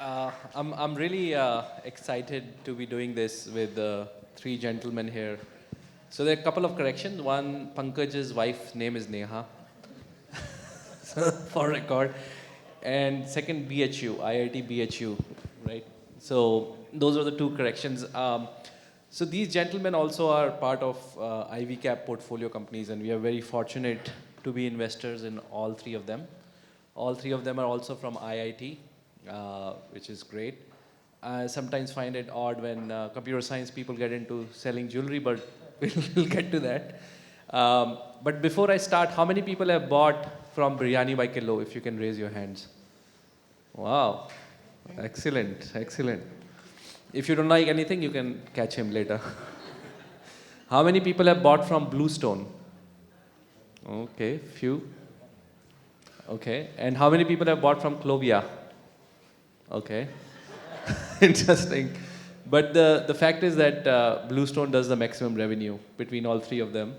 I'm really excited to be doing this with the three gentlemen here. So there are a couple of corrections. One, Pankaj's wife's name is Neha, so for record. And second, BHU, IIT BHU, right? So those are the two corrections. So these gentlemen also are part of IvyCap portfolio companies, and we are very fortunate to be investors in all three of them. All three of them are also from IIT, which is great. I sometimes find it odd when computer science people get into selling jewelry, but we'll get to that. But before I start, how many people have bought from Biryani by Kilo? If you can raise your hands. Wow, excellent, excellent. If you don't like anything, you can catch him later. How many people have bought from BlueStone? Okay, few. Okay, and how many people have bought from Clovia? Okay, interesting. But the fact is that BlueStone does the maximum revenue between all three of them.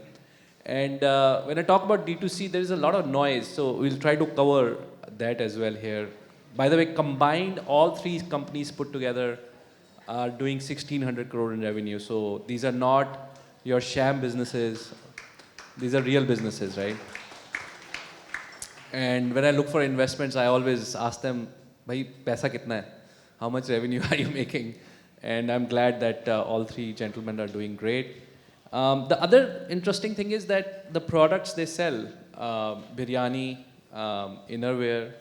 And when I talk about D2C, there is a lot of noise, so we'll try to cover that as well here. By the way, combined, all three companies put together are doing 1,600 crore in revenue. So these are not your sham businesses. These are real businesses, right? And when I look for investments, I always ask them, "Bhai, paisa kitna hai? How much revenue are you making?" And I'm glad that all three gentlemen are doing great. The other interesting thing is that the products they sell, biryani, innerwear,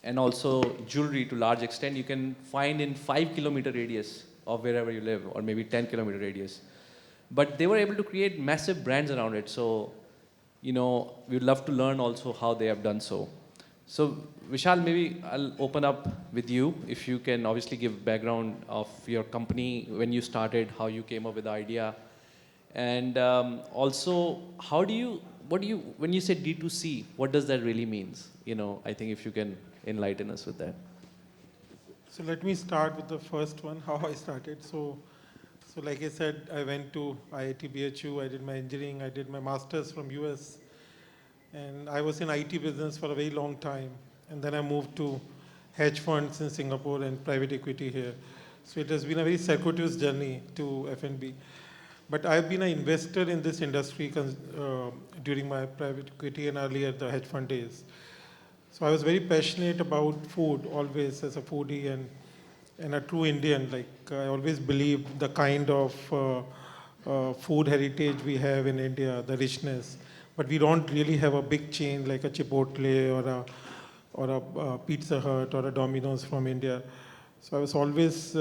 and also jewelry to large extent, you can find in 5 kilometer radius of wherever you live, or maybe 10 kilometer radius. But they were able to create massive brands around it. So, we'd love to learn also how they have done so. So, Vishal, maybe I'll open up with you. If you can obviously give background of your company, when you started, how you came up with the idea. And also, when you say D2C, what does that really mean? I think if you can enlighten us with that. So let me start with the first one, how I started. So like I said, I went to IIT BHU, I did my engineering, I did my master's from US, and I was in IT business for a very long time. And then I moved to hedge funds in Singapore and private equity here. So it has been a very circuitous journey to F&B. But I've been an investor in this industry during my private equity and earlier the hedge fund days. So I was very passionate about food always as a foodie and a true Indian. Like I always believed the kind of food heritage we have in India, the richness. But we don't really have a big chain like a Chipotle or a Pizza Hut or a Domino's from India. So I was always,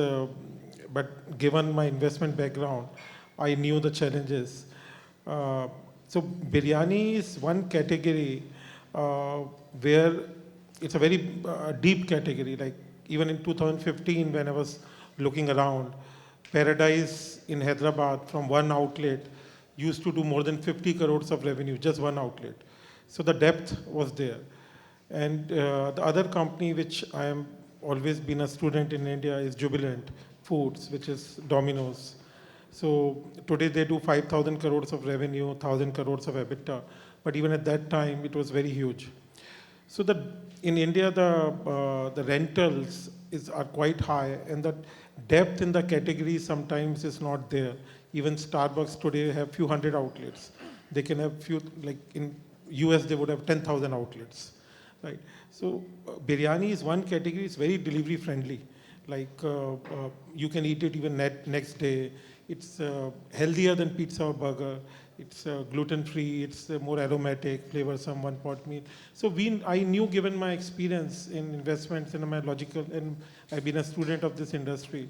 but given my investment background, I knew the challenges. So biryani is one category where it's a very deep category. Like even in 2015, when I was looking around, Paradise in Hyderabad from one outlet used to do more than 50 crores of revenue, just one outlet. So the depth was there. And the other company which I am always been a student in India is Jubilant Foods, which is Domino's. So today they do 5,000 crores of revenue, 1,000 crores of EBITDA. But even at that time, it was very huge. So in India, the rentals are quite high, and the depth in the category sometimes is not there. Even Starbucks today have few hundred outlets. They can have few, like in US, they would have 10,000 outlets, right? So biryani is one category. It's very delivery friendly. Like you can eat it even next day. It's healthier than pizza or burger. It's gluten-free, it's more aromatic, flavorsome, one-pot meal. So I knew, given my experience in investments and my logical, and I've been a student of this industry,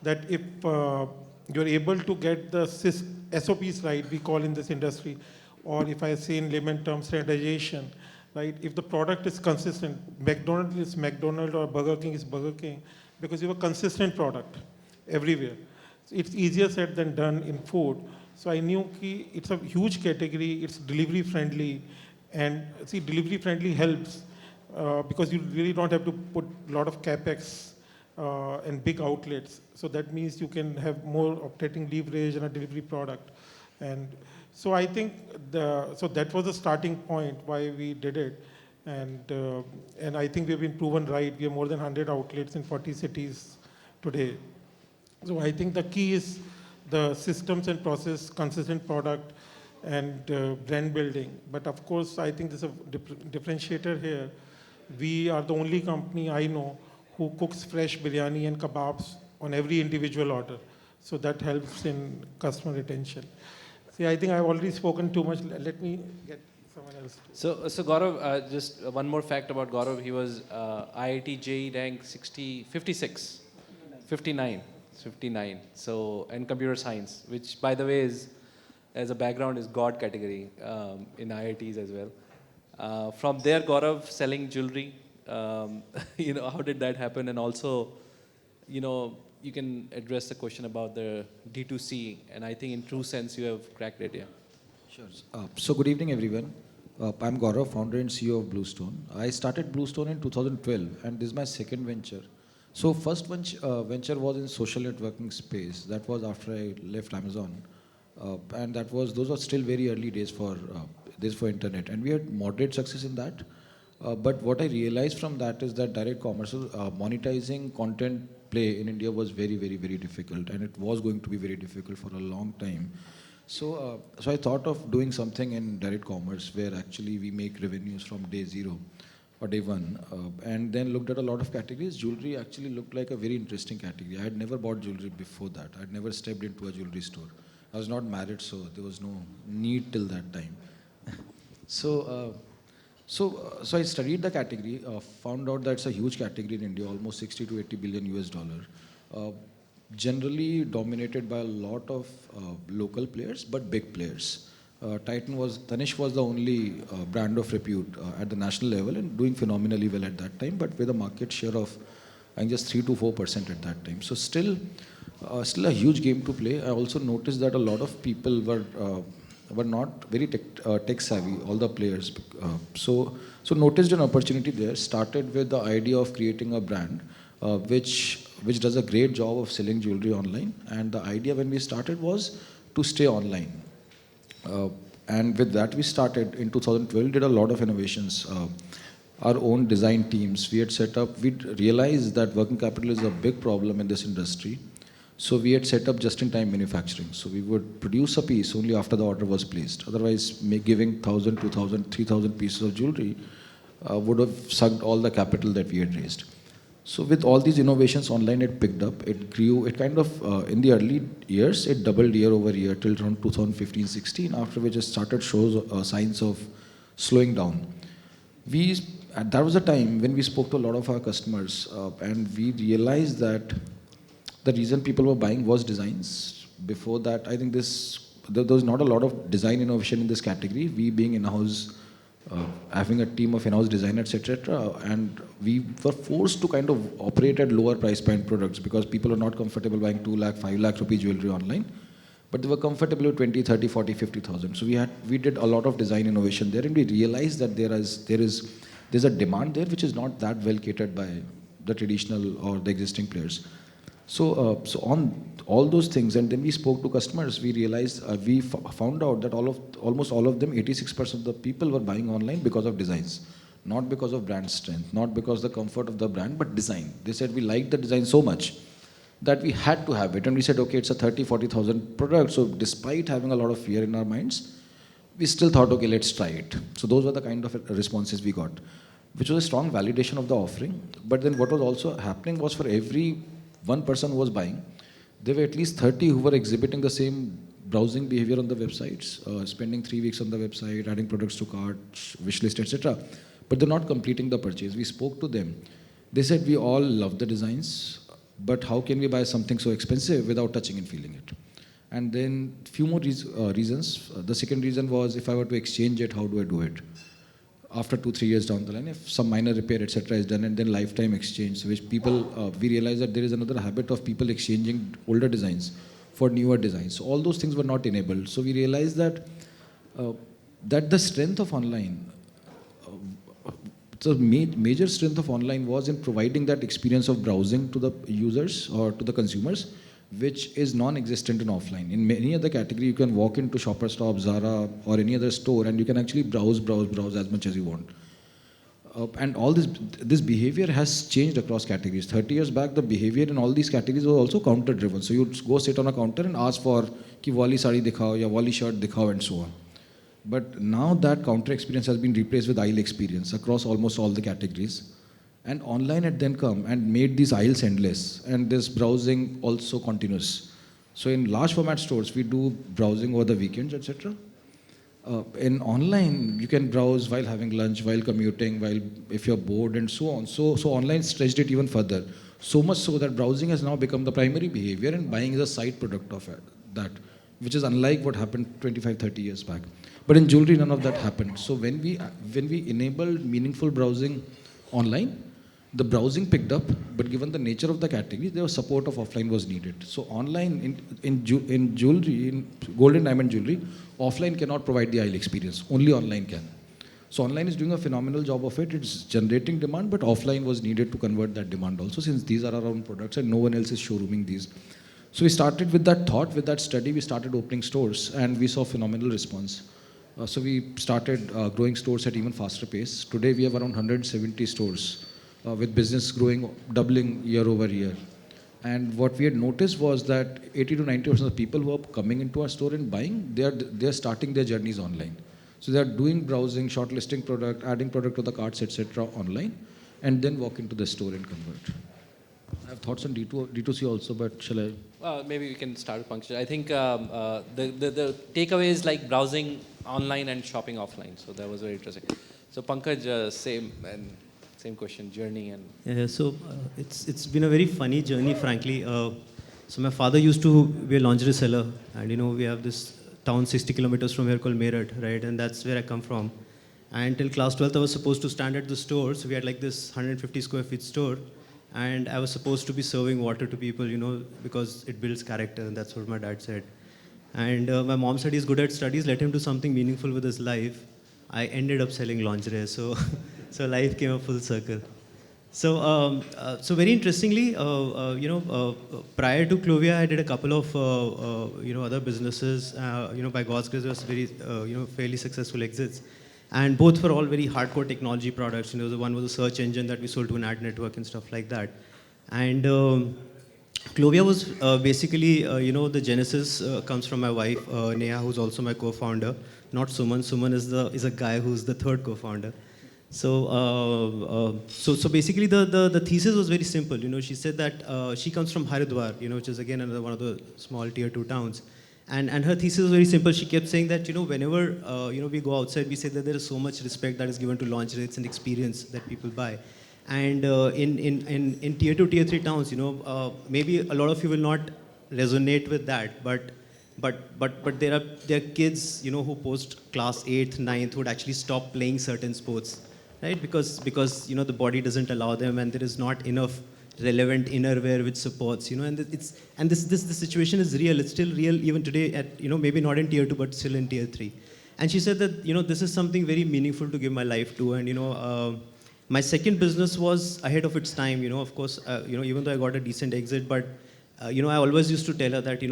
that if you're able to get the SOPs right, we call in this industry, or if I say in layman terms, standardization, right? If the product is consistent, McDonald's is McDonald's or Burger King is Burger King, because you have a consistent product everywhere. So it's easier said than done in food. So I knew it's a huge category, it's delivery friendly, and see, delivery friendly helps because you really don't have to put a lot of capex and big outlets. So that means you can have more operating leverage and a delivery product. And so I think so that was the starting point why we did it. And I think we've been proven right. We have more than 100 outlets in 40 cities today. So I think the key is the systems and process, consistent product, and brand building. But of course, I think there's a differentiator here. We are the only company I know who cooks fresh biryani and kebabs on every individual order. So that helps in customer retention. See, I think I've already spoken too much. Let me get someone else. So Gaurav, just one more fact about Gaurav. He was IIT JEE rank 56, 59. So, and computer science, which by the way is, as a background, is God category in IITs as well. From there, Gaurav selling jewelry. How did that happen? And also, you can address the question about the D2C, and I think in true sense you have cracked it, yeah. Sure. So good evening, everyone. I'm Gaurav, founder and CEO of BlueStone. I started BlueStone in 2012, and this is my second venture. So first venture was in social networking space. That was after I left Amazon, and those were still very early days for internet, and we had moderate success in that. But what I realized from that is that direct commerce, monetizing content play in India was very, very, very difficult, and it was going to be very difficult for a long time. So I thought of doing something in direct commerce where actually we make revenues from day zero or day one, and then looked at a lot of categories. Jewelry actually looked like a very interesting category. I had never bought jewelry before that. I'd never stepped into a jewelry store. I was not married, so there was no need till that time. So I studied the category, found out that it's a huge category in India, almost 60 to 80 billion US dollar. Generally dominated by a lot of local players, but big players. Tanishq was the only brand of repute at the national level and doing phenomenally well at that time, but with a market share of, I think, just 3 to 4% at that time. So still a huge game to play. I also noticed that a lot of people were not very tech savvy, all the players. So noticed an opportunity there, started with the idea of creating a brand which does a great job of selling jewelry online. And the idea when we started was to stay online. And with that we started in 2012, did a lot of innovations. Our own design teams, we realized that working capital is a big problem in this industry. So we had set up just-in-time manufacturing. So we would produce a piece only after the order was placed. Otherwise, giving 1,000, 2,000, 3,000 pieces of jewelry would have sucked all the capital that we had raised. So with all these innovations online, it picked up, it grew, it kind of, in the early years, it doubled year over year till around 2015-16, after which it started shows signs of slowing down. That was a time when we spoke to a lot of our customers and we realized that the reason people were buying was designs. Before that, I think there was not a lot of design innovation in this category. We being in-house, having a team of in-house designers, etc. And we were forced to kind of operate at lower price point products because people are not comfortable buying 2 lakh, 5 lakh rupee jewelry online. But they were comfortable with 20, 30, 40, 50,000. So we did a lot of design innovation there, and we realized that there's a demand there which is not that well catered by the traditional or the existing players. So on all those things, and then we spoke to customers, we realized, we found out that almost all of them, 86% of the people were buying online because of designs. Not because of brand strength, not because of the comfort of the brand, but design. They said we liked the design so much that we had to have it. And we said, okay, it's a 30, 40,000 product. So despite having a lot of fear in our minds, we still thought, okay, let's try it. So those were the kind of responses we got, which was a strong validation of the offering. But then what was also happening was, for every one person who was buying, there were at least 30 who were exhibiting the same browsing behavior on the websites, spending 3 weeks on the website, adding products to cart, wish list, etc. But they're not completing the purchase. We spoke to them. They said, we all love the designs, but how can we buy something so expensive without touching and feeling it? And then few more reasons. The second reason was, if I were to exchange it, how do I do it? After 2-3 years down the line, if some minor repair, etc. is done, and then lifetime exchange, which people, we realize that there is another habit of people exchanging older designs for newer designs. So all those things were not enabled. So we realized that the strength of online, the major strength of online was in providing that experience of browsing to the users or to the consumers, which is non-existent in offline. In many other category, you can walk into Shopper Stop, Zara, or any other store, and you can actually browse as much as you want. And all this behavior has changed across categories. 30 years back, the behavior in all these categories was also counter driven. So you'd go sit on a counter and ask for ki wali sari dikhao ya wali shirt dikhao and so on. But now that counter experience has been replaced with aisle experience across almost all the categories. And online had then come and made these aisles endless, and this browsing also continuous. So in large format stores, we do browsing over the weekends, etc. In online, you can browse while having lunch, while commuting, while if you're bored, and so on. So online stretched it even further. So much so that browsing has now become the primary behavior, and buying is a side product of that, which is unlike what happened 25, 30 years back. But in jewelry, none of that happened. So when we enabled meaningful browsing online, the browsing picked up, but given the nature of the category, the support of offline was needed. So online, in jewelry, in gold and diamond jewelry, offline cannot provide the aisle experience. Only online can. So online is doing a phenomenal job of it. It's generating demand, but offline was needed to convert that demand also, since these are our own products and no one else is showrooming these. So we started with that thought, with that study, we started opening stores, and we saw phenomenal response. So we started growing stores at even faster pace. Today we have around 170 stores. With business growing, doubling year over year. And what we had noticed was that 80 to 90% of the people who are coming into our store and buying, they are starting their journeys online. So they are doing browsing, shortlisting product, adding product to the carts, etc. online, and then walk into the store and convert. I have thoughts on D2C also, but shall I? Maybe we can start with Pankaj. I think the takeaway is like browsing online and shopping offline. So that was very interesting. So Pankaj, same question, journey and... Yeah, so it's been a very funny journey, frankly. So my father used to be a lingerie seller, and we have this town 60 kilometers from here called Meerut, right? And that's where I come from. And till class 12th, I was supposed to stand at the store. So we had like this 150 square feet store, and I was supposed to be serving water to people, because it builds character, and that's what my dad said. And my mom said he's good at studies, let him do something meaningful with his life. I ended up selling lingerie, so so life came a full circle. So very interestingly, prior to Clovia, I did a couple of other businesses. By God's grace, it was very fairly successful exits, and both were all very hardcore technology products. The one was a search engine that we sold to an ad network and stuff like that. And Clovia was basically, the genesis comes from my wife, Neha, who's also my co-founder. Not Suman. Suman is a guy who's the third co-founder. So basically the thesis was very simple. She said that she comes from Haridwar, which is again another one of the small tier 2 towns. And her thesis was very simple. She kept saying that, whenever, we go outside, we say that there is so much respect that is given to lingerie. It's an experience that people buy. And in tier 2, tier 3 towns, maybe a lot of you will not resonate with that, but there are kids, who post class 8th, 9th would actually stop playing certain sports, right? Because the body doesn't allow them, and there is not enough relevant innerwear which supports, and this situation is real. It's still real even today at, maybe not in tier 2, but still in tier 3. And she said that, this is something very meaningful to give my life to, and my second business was ahead of its time, of course, even though I got a decent exit, but I always used to tell her that,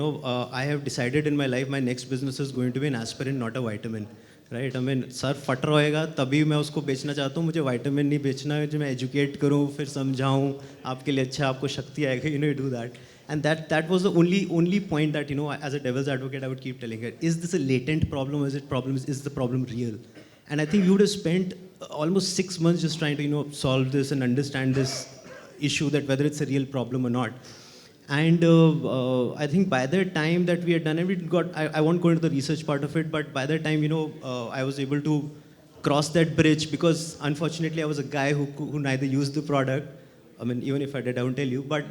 I have decided in my life my next business is going to be an aspirin, not a vitamin, right? I mean, sir, फट रहेगा तभी मैं उसको बेचना चाहता हूँ. मुझे vitamin नहीं बेचना है, जो मैं educate करूँ, फिर समझाऊँ, आपके लिए अच्छा, आपको शक्ति आएगा, you do that. And that was the only point that, as a devil's advocate, I would keep telling her, is this a latent problem, or is the problem real? And I think we would have spent almost 6 months just trying to, solve this and understand this issue, that whether it's a real problem or not. And I think by the time that we had done it, I won't go into the research part of it, but by the time, I was able to cross that bridge, because unfortunately I was a guy who neither used the product, I mean, even if I did, I won't tell you, but,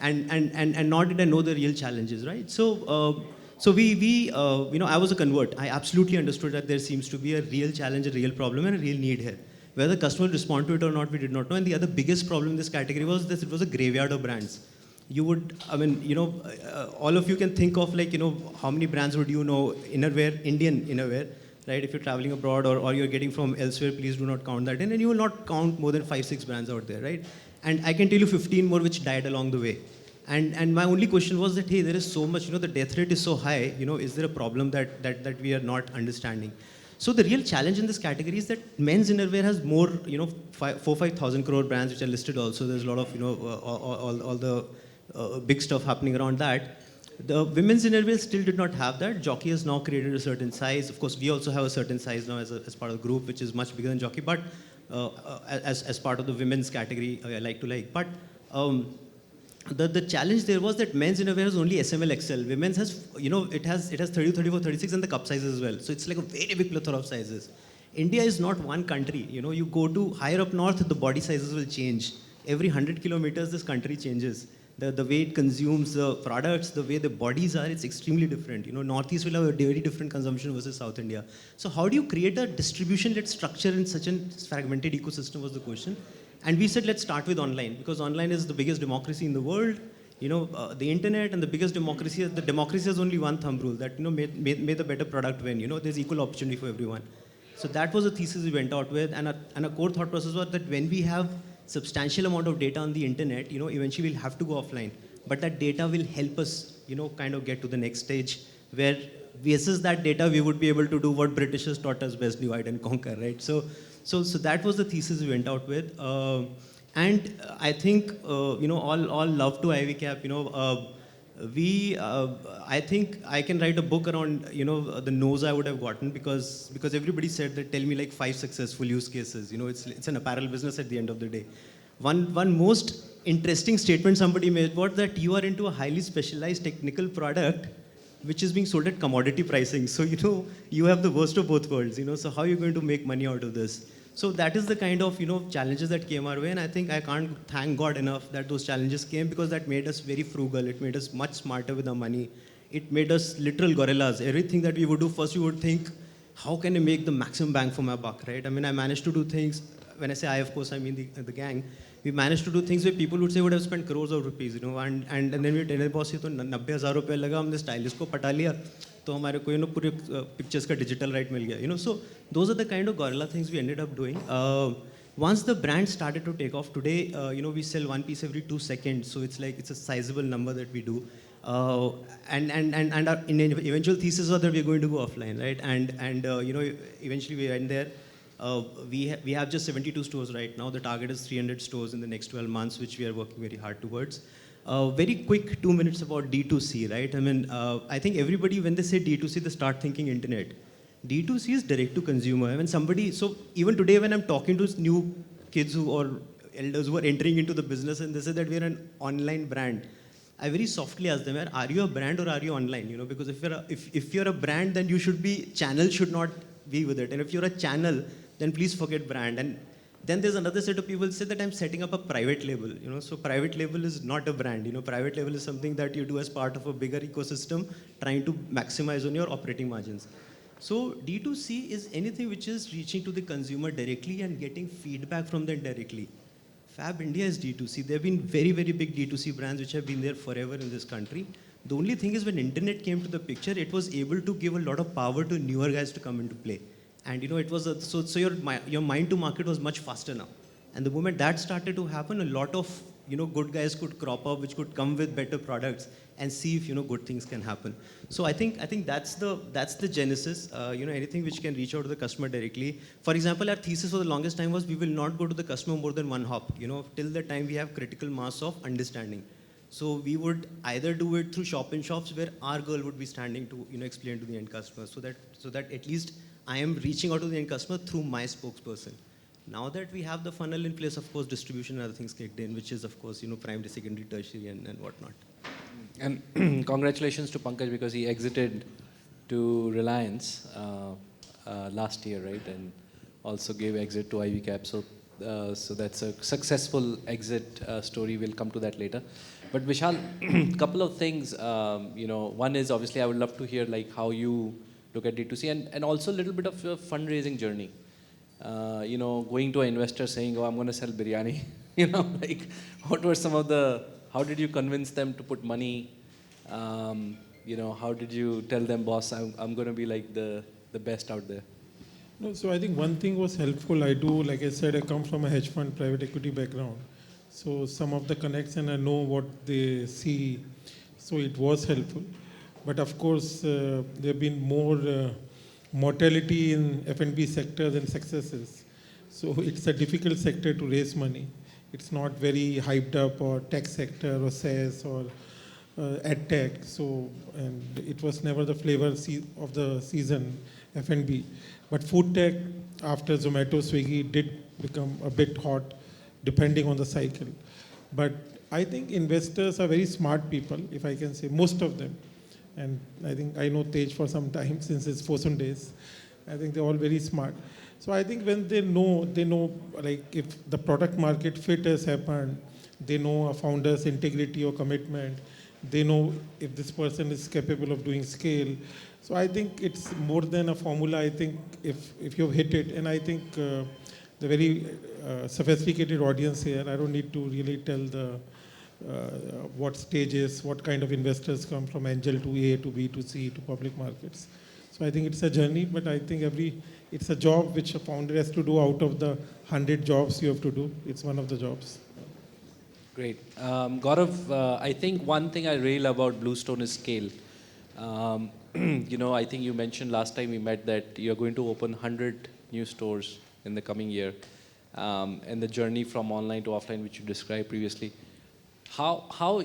and nor did I know the real challenges, right? So I was a convert. I absolutely understood that there seems to be a real challenge, a real problem, and a real need here. Whether the customer would respond to it or not, we did not know. And the other biggest problem in this category was that it was a graveyard of brands. You would, all of you can think of how many brands would you know, innerwear, Indian innerwear, right? If you're traveling abroad or you're getting from elsewhere, please do not count that in. And you will not count more than 5-6 brands out there, right? And I can tell you 15 more which died along the way. And my only question was that, hey, there is so much, the death rate is so high, is there a problem that we are not understanding? So the real challenge in this category is that men's innerwear has more, 5,000 crore brands which are listed also. There's a lot of, all the big stuff happening around that. The women's innerwear still did not have that. Jockey has now created a certain size. Of course, we also have a certain size now as part of the group, which is much bigger than Jockey, but as part of the women's category, I like to like. But the challenge there was that men's innerwear is only SML XL. Women's has, it has 30, 34, 36 and the cup sizes as well. So it's like a very big plethora of sizes. India is not one country. You go to higher up north, the body sizes will change. Every 100 kilometers, this country changes. The way it consumes the products, the way the bodies are, it's extremely different. Northeast will have a very different consumption versus South India. So how do you create a distribution-led structure in such a fragmented ecosystem was the question. And we said, let's start with online, because online is the biggest democracy in the world. The internet and the biggest democracy, the democracy has only one thumb rule, that, may the better product win. There's equal opportunity for everyone. So that was the thesis we went out with. And a core thought process was that when we have substantial amount of data on the internet, eventually we'll have to go offline. But that data will help us, kind of get to the next stage where basis that data, we would be able to do what Britishers taught us best, divide and conquer, right? So that was the thesis we went out with. And I think, all love to IvyCap, I think I can write a book around, the no's I would have gotten because everybody said that tell me like 5 successful use cases. It's an apparel business at the end of the day. One most interesting statement somebody made was that you are into a highly specialized technical product which is being sold at commodity pricing. So, you have the worst of both worlds, so how are you going to make money out of this? So that is the kind of, challenges that came our way. And I think I can't thank God enough that those challenges came because that made us very frugal. It made us much smarter with our money. It made us literal gorillas. Everything that we would do, first we would think, how can I make the maximum bang for my buck, right? I mean, I managed to do things, when I say I, of course, I mean the gang. We managed to do things where people would say would have spent crores of rupees, and then we tell the boss, तो 90,000 रुपए लगा, हमने stylist को पटा लिया, तो हमारे को पूरे pictures का digital right मिल गया, So those are the kind of gorilla things we ended up doing. Once the brand started to take off, today, we sell one piece every 2 seconds, so it's a sizable number that we do. And our eventual thesis was that we're going to go offline, right? And eventually we went there. We have just 72 stores right now. The target is 300 stores in the next 12 months, which we are working very hard towards. Very quick 2 minutes about D2C, right? I mean, I think everybody, when they say D2C, they start thinking internet. D2C is direct to consumer. I mean, so even today when I'm talking to new kids or elders who are entering into the business and they say that we're an online brand, I very softly ask them, are you a brand or are you online? Because if you're a brand, then channel should not be with it. And if you're a channel, then please forget brand. And then there's another set of people who say that I'm setting up a private label. So private label is not a brand. Private label is something that you do as part of a bigger ecosystem, trying to maximize on your operating margins. So D2C is anything which is reaching to the consumer directly and getting feedback from them directly. Fab India is D2C. There have been very, very big D2C brands which have been there forever in this country. The only thing is when internet came to the picture, it was able to give a lot of power to newer guys to come into play. And it was so your mind to market was much faster now. And the moment that started to happen, a lot of good guys could crop up, which could come with better products and see if good things can happen. So I think that's the genesis. Anything which can reach out to the customer directly. For example, our thesis for the longest time was we will not go to the customer more than one hop. Till the time we have critical mass of understanding. So we would either do it through shop-in-shops where our girl would be standing to explain to the end customer, so that at least I am reaching out to the end customer through my spokesperson. Now that we have the funnel in place, of course, distribution and other things kicked in, which is, of course, primary, secondary, tertiary, and whatnot. And congratulations to Pankaj because he exited to Reliance last year, right? And also gave exit to IvyCap. So that's a successful exit story. We'll come to that later. But Vishal, couple of things. One is obviously I would love to hear like how you look at D2C and also a little bit of your fundraising journey. Going to an investor saying, "Oh, I'm going to sell biryani." What were some of how did you convince them to put money? How did you tell them, boss, I'm going to be like the best out there? No, so I think one thing was helpful. Like I said, I come from a hedge fund private equity background. So some of the connects and I know what they see. So it was helpful. But of course, there have been more mortality in F&B sectors and successes. So it's a difficult sector to raise money. It's not very hyped up, or tech sector or SaaS or ed tech. So, and it was never the flavor of the season, F&B. But food tech, after Zomato, Swiggy, did become a bit hot, depending on the cycle. But I think investors are very smart people, if I can say, most of them. And I think I know Tej for some time, since his Fosun days. I think they're all very smart. So I think when they know like if the product market fit has happened, they know a founder's integrity or commitment, they know if this person is capable of doing scale. So I think it's more than a formula. I think if you've hit it, and I think the very sophisticated audience here, I don't need to really tell the what stages, what kind of investors come from angel to A to B to C to public markets. So I think it's a journey, but I think it's a job which a founder has to do out of the 100 jobs you have to do. It's one of the jobs. Great. Gaurav, I think one thing I really love about BlueStone is scale. I think you mentioned last time we met that you're going to open 100 new stores in the coming year, and the journey from online to offline, which you described previously. How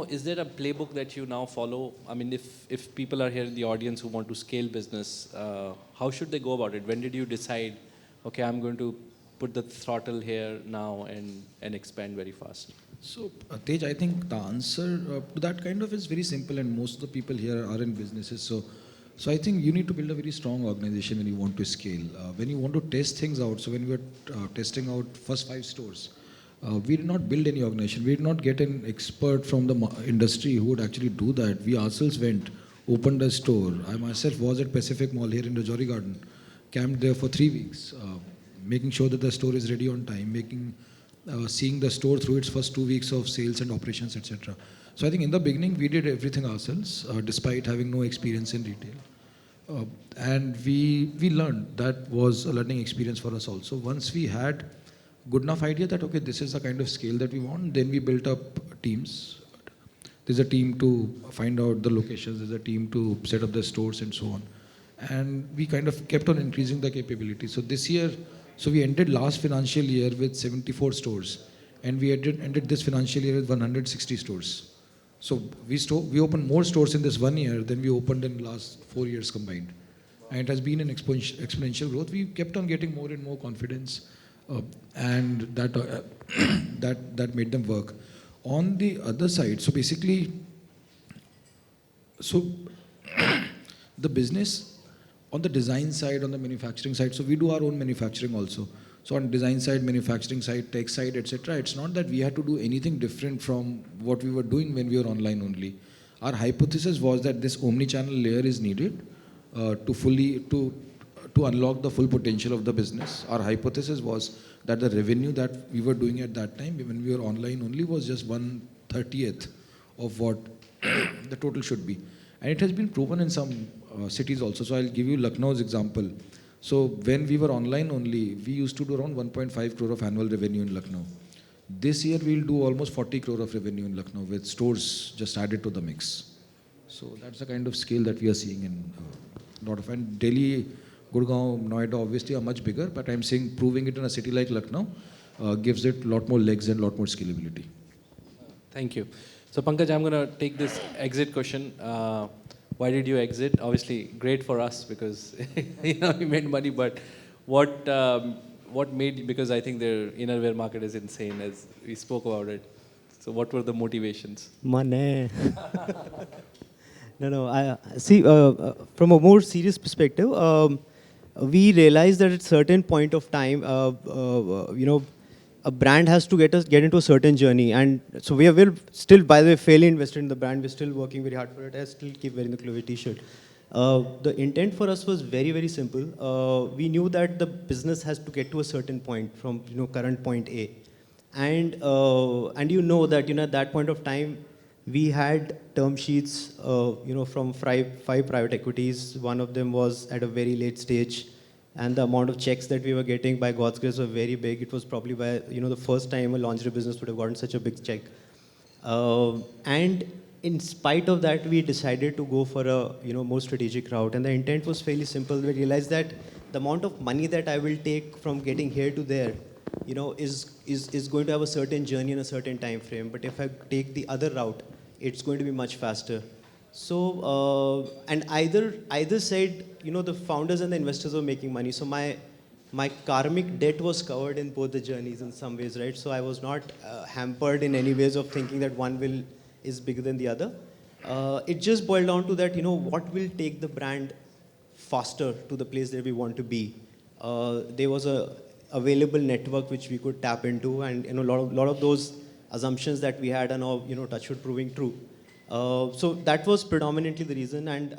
is there a playbook that you now follow? I mean, if people are here in the audience who want to scale business, how should they go about it? When did you decide, okay, I'm going to put the throttle here now and expand very fast? So, Tej, I think the answer to that kind of is very simple, and most of the people here are in businesses. So I think you need to build a very strong organization when you want to scale. When you want to test things out, so when we were testing out first 5 stores, we did not build any organization. We did not get an expert from the industry who would actually do that. We ourselves went, opened a store. I myself was at Pacific Mall here in Rajouri Garden, camped there for 3 weeks, making sure that the store is ready on time, seeing the store through its first 2 weeks of sales and operations, etc. So I think in the beginning we did everything ourselves, despite having no experience in retail. And we learned. That was a learning experience for us also. Once we had good enough idea that, okay, this is the kind of scale that we want, then we built up teams. There's a team to find out the locations, there's a team to set up the stores and so on. And we kind of kept on increasing the capability. So this year, we ended last financial year with 74 stores, and we ended this financial year with 160 stores. So we opened more stores in this 1 year than we opened in the last 4 years combined. And it has been an exponential growth. We kept on getting more and more confidence, and that made them work. On the other side, so basically, the business on the design side, on the manufacturing side, so we do our own manufacturing also. So on design side, manufacturing side, tech side, etc., it's not that we had to do anything different from what we were doing when we were online only. Our hypothesis was that this omni-channel layer is needed to unlock the full potential of the business. Our hypothesis was that the revenue that we were doing at that time, when we were online only, was just 1/30th of what the total should be. And it has been proven in some cities also. So I'll give you Lucknow's example. So when we were online only, we used to do around 1.5 crore of annual revenue in Lucknow. This year we'll do almost 40 crore of revenue in Lucknow with stores just added to the mix. So that's the kind of scale that we are seeing in a lot of, and Delhi, Gurgaon, Noida obviously are much bigger, but I'm saying proving it in a city like Lucknow gives it a lot more legs and a lot more scalability. Thank you. So Pankaj, I'm going to take this exit question. Why did you exit? Obviously, great for us because we made money. But what made? Because I think their innerwear market is insane, as we spoke about it. So what were the motivations? Money. No. I see. From a more serious perspective, we realized that at a certain point of time, a brand has to get into a certain journey. And so we're still, by the way, fairly invested in the brand. We're still working very hard for it. I still keep wearing the Clovia t-shirt. The intent for us was very, very simple. We knew that the business has to get to a certain point from current point A. And that at that point of time, we had term sheets from five private equities. One of them was at a very late stage. And the amount of checks that we were getting, by God's grace, were very big. It was probably the first time a lingerie business would have gotten such a big check. And in spite of that, we decided to go for a more strategic route, and the intent was fairly simple. We realized that the amount of money that I will take from getting here to there, is going to have a certain journey in a certain time frame. But if I take the other route, it's going to be much faster. So and either side, the founders and the investors were making money. So my karmic debt was covered in both the journeys in some ways, right? So I was not hampered in any ways of thinking that one is bigger than the other. It just boiled down to that, what will take the brand faster to the place that we want to be. There was a available network which we could tap into, and a lot of those assumptions that we had are now, touchwood proving true. So that was predominantly the reason, and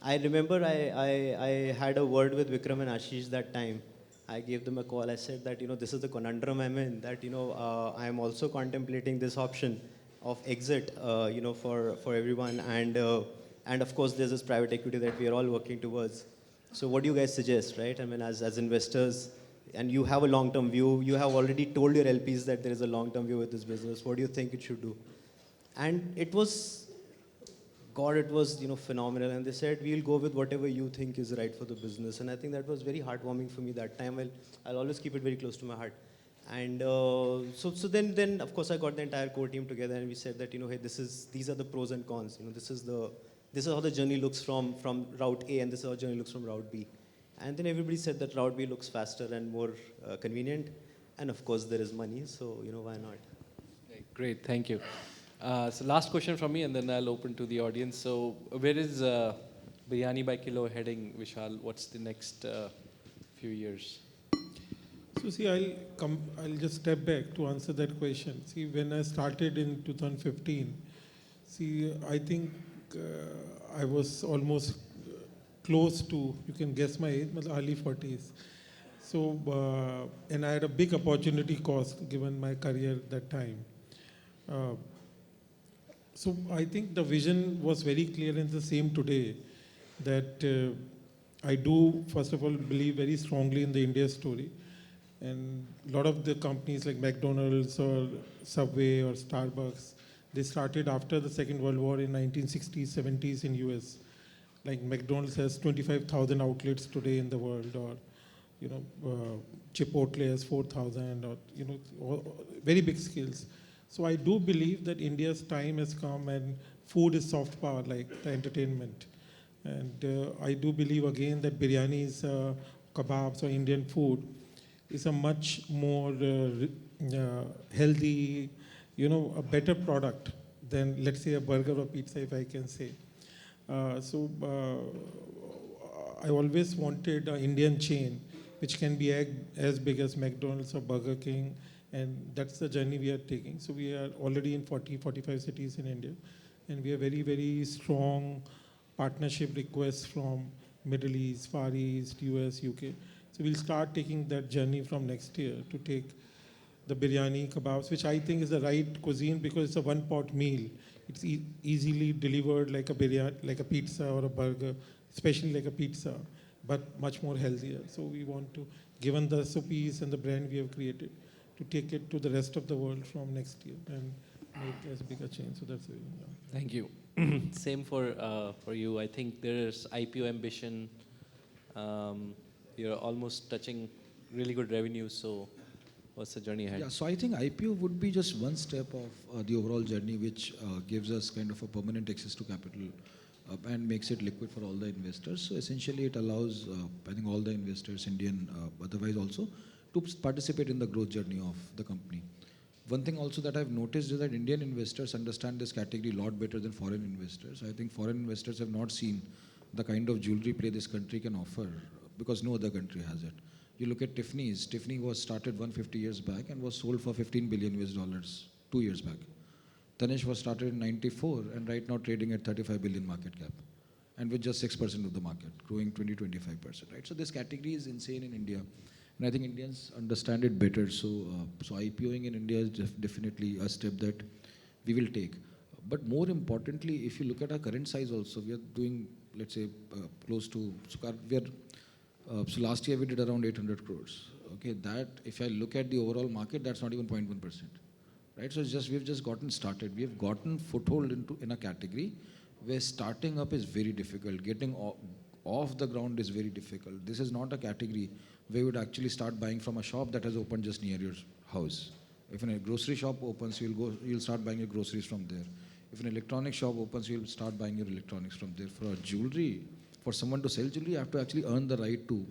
I remember I had a word with Vikram and Ashish that time. I gave them a call. I said that, this is the conundrum I'm in, that, I am also contemplating this option of exit, for everyone. And of course, there's this private equity that we are all working towards. So what do you guys suggest, right? I mean, as investors, and you have a long-term view, you have already told your LPs that there is a long-term view with this business. What do you think it should do? And it was phenomenal. And they said, we'll go with whatever you think is right for the business. And I think that was very heartwarming for me that time. I'll always keep it very close to my heart. And so then of course I got the entire core team together, and we said that, hey, these are the pros and cons. This is how the journey looks from route A, and this is how the journey looks from route B. And then everybody said that route B looks faster and more convenient. And of course there is money, so why not? Okay, great, thank you. So last question from me, and then I'll open to the audience. So where is Biryani by Kilo heading, Vishal? What's the next few years? So see, I'll just step back to answer that question. See, when I started in 2015, I think I was almost close to, you can guess my age, early 40s. So, and I had a big opportunity cost given my career at that time. So I think the vision was very clear and the same today, that I do, first of all, believe very strongly in the India story. And a lot of the companies like McDonald's or Subway or Starbucks, they started after the Second World War in 1960s, 70s in US. Like McDonald's has 25,000 outlets today in the world, or Chipotle has 4,000, or very big scales. So I do believe that India's time has come, and food is soft power, like the entertainment. And I do believe again that biryanis, kebabs, or Indian food is a much more healthy, a better product than, let's say, a burger or pizza, if I can say. So I always wanted an Indian chain which can be as big as McDonald's or Burger King, and that's the journey we are taking. So we are already in 45 cities in India, and we have very, very strong partnership requests from Middle East, Far East, US, UK. So we'll start taking that journey from next year to take the biryani kebabs, which I think is the right cuisine because it's a one-pot meal. It's easily delivered like a biryani, like a pizza or a burger, especially like a pizza, but much more healthier. So we want to, given the recipes and the brand we have created, to take it to the rest of the world from next year and make as big a change. So that's it. Yeah. Thank you. Same for you. I think there's IPO ambition. You're almost touching really good revenue. So what's the journey ahead? Yeah, so I think IPO would be just one step of the overall journey, which gives us kind of a permanent access to capital and makes it liquid for all the investors. So essentially it allows, I think, all the investors, Indian, otherwise also, to participate in the growth journey of the company. One thing also that I've noticed is that Indian investors understand this category a lot better than foreign investors. I think foreign investors have not seen the kind of jewelry play this country can offer because no other country has it. You look at Tiffany's. Tiffany was started 150 years back and was sold for $15 billion US 2 years back. Tanishq was started in 94 and right now trading at 35 billion market cap, and with just 6% of the market, growing 20-25%. Right. So this category is insane in India, and I think Indians understand it better. So IPOing in India is definitely a step that we will take. But more importantly, if you look at our current size, also we are doing, let's say, close to. So last year we did around 800 crores. Okay, that if I look at the overall market, that's not even 0.1%. right? So it's just we've just gotten started. We have gotten foothold in a category where starting up is very difficult. Getting off the ground is very difficult. This is not a category where you would actually start buying from a shop that has opened just near your house. If a grocery shop opens, you'll start buying your groceries from there. If an electronic shop opens, you'll start buying your electronics from there. For a jewelry, for someone to sell jewelry, you have to actually earn the right to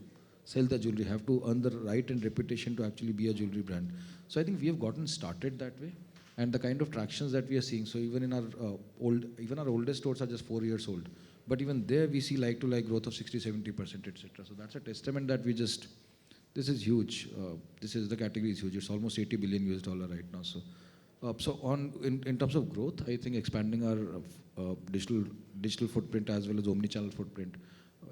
sell the jewelry, have to earn the right and reputation to actually be a jewelry brand. So I think we have gotten started that way, and the kind of tractions that we are seeing. So even in our oldest stores are just 4 years old, but even there we see like-to-like growth of 60-70%, etc. So that's a testament that this is huge. The category is huge. It's almost $80 billion right now. So in terms of growth, I think expanding our digital footprint as well as omni-channel footprint,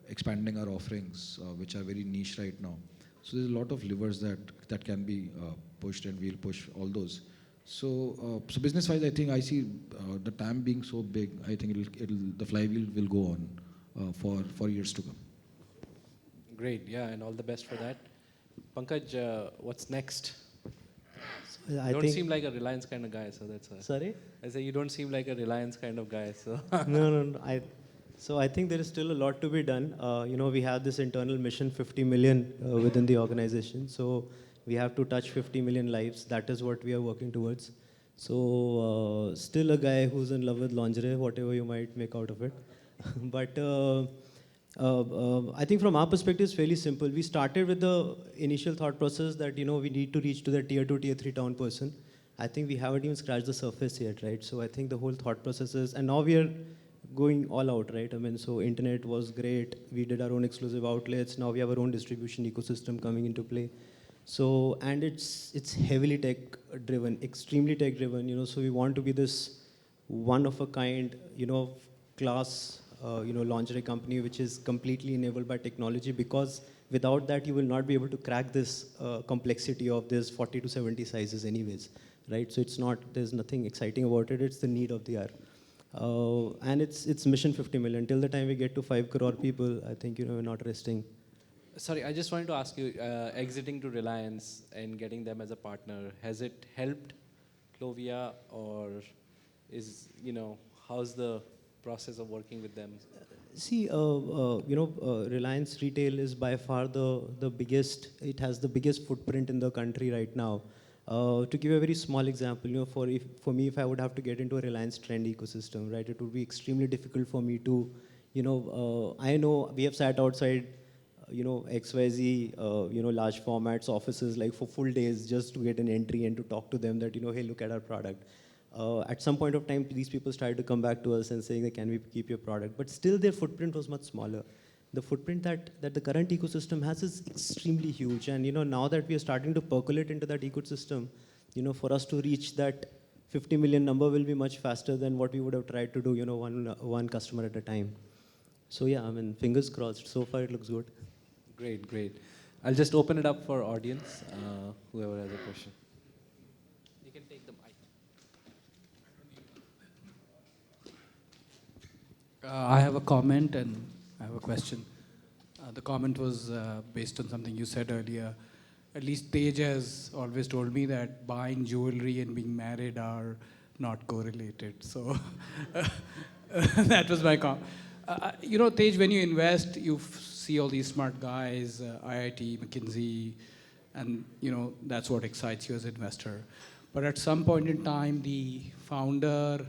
expanding our offerings, which are very niche right now. So there's a lot of levers that can be pushed, and we'll push all those. So business-wise, I think I see the TAM being so big. I think the flywheel will go on for years to come. Great, yeah, and all the best for that. Pankaj, what's next? So You don't seem like a Reliance kind of guy, so that's why. Sorry? I say you don't seem like a Reliance kind of guy, so. No. So I think there is still a lot to be done. We have this internal mission, 50 million within the organization. So we have to touch 50 million lives. That is what we are working towards. So still a guy who's in love with lingerie, whatever you might make out of it. But I think from our perspective, it's fairly simple. We started with the initial thought process that, we need to reach to the tier 2, tier 3 town person. I think we haven't even scratched the surface yet, right? So I think the whole thought process is, and now we are going all out, right? I mean, so internet was great. We did our own exclusive outlets. Now we have our own distribution ecosystem coming into play. So, and it's heavily tech driven, extremely tech driven, so we want to be this one of a kind, class, lingerie company, which is completely enabled by technology, because without that, you will not be able to crack this complexity of this 40 to 70 sizes anyways, right? So there's nothing exciting about it. It's the need of the hour. And it's mission 50 million. Till the time we get to 5 crore people, I think, we're not resting. Sorry, I just wanted to ask you, exiting to Reliance and getting them as a partner, has it helped Clovia, or how's the process of working with them? See, Reliance Retail is by far the biggest. It has the biggest footprint in the country right now. To give a very small example, for me, if I would have to get into a Reliance Trend ecosystem, right, it would be extremely difficult for me to, I know we have sat outside, XYZ, large formats, offices, like for full days just to get an entry and to talk to them that, hey, look at our product. At some point of time, these people started to come back to us and saying that, can we keep your product? But still their footprint was much smaller. The footprint that the current ecosystem has is extremely huge. And now that we are starting to percolate into that ecosystem, for us to reach that 50 million number will be much faster than what we would have tried to do, one customer at a time. So yeah, I mean, fingers crossed. So far it looks good. Great. I'll just open it up for audience, whoever has a question. You can take the mic. I have a comment and I have a question. The comment was based on something you said earlier. At least Tej has always told me that buying jewelry and being married are not correlated. So that was my comment. Tej, when you invest, you see all these smart guys, IIT, McKinsey, and that's what excites you as an investor. But at some point in time, the founder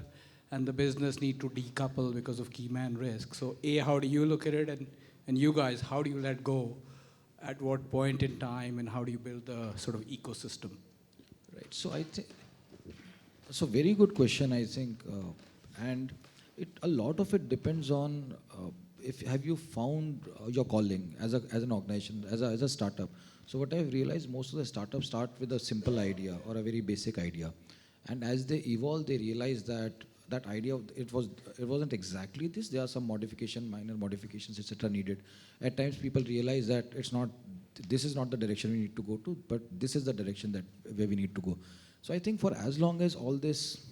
and the business need to decouple because of key man risk. So A, how do you look at it? And you guys, how do you let go? At what point in time, and how do you build the sort of ecosystem? Right. So I think, very good question, I think. And a lot of it depends on have you found your calling as an organization, as a startup. So what I've realized, most of the startups start with a simple idea or a very basic idea. And as they evolve, they realize that idea, it wasn't exactly this. There are some minor modifications, etc. needed. At times people realize that this is not the direction we need to go to, but this is the direction where we need to go. So I think for as long as all this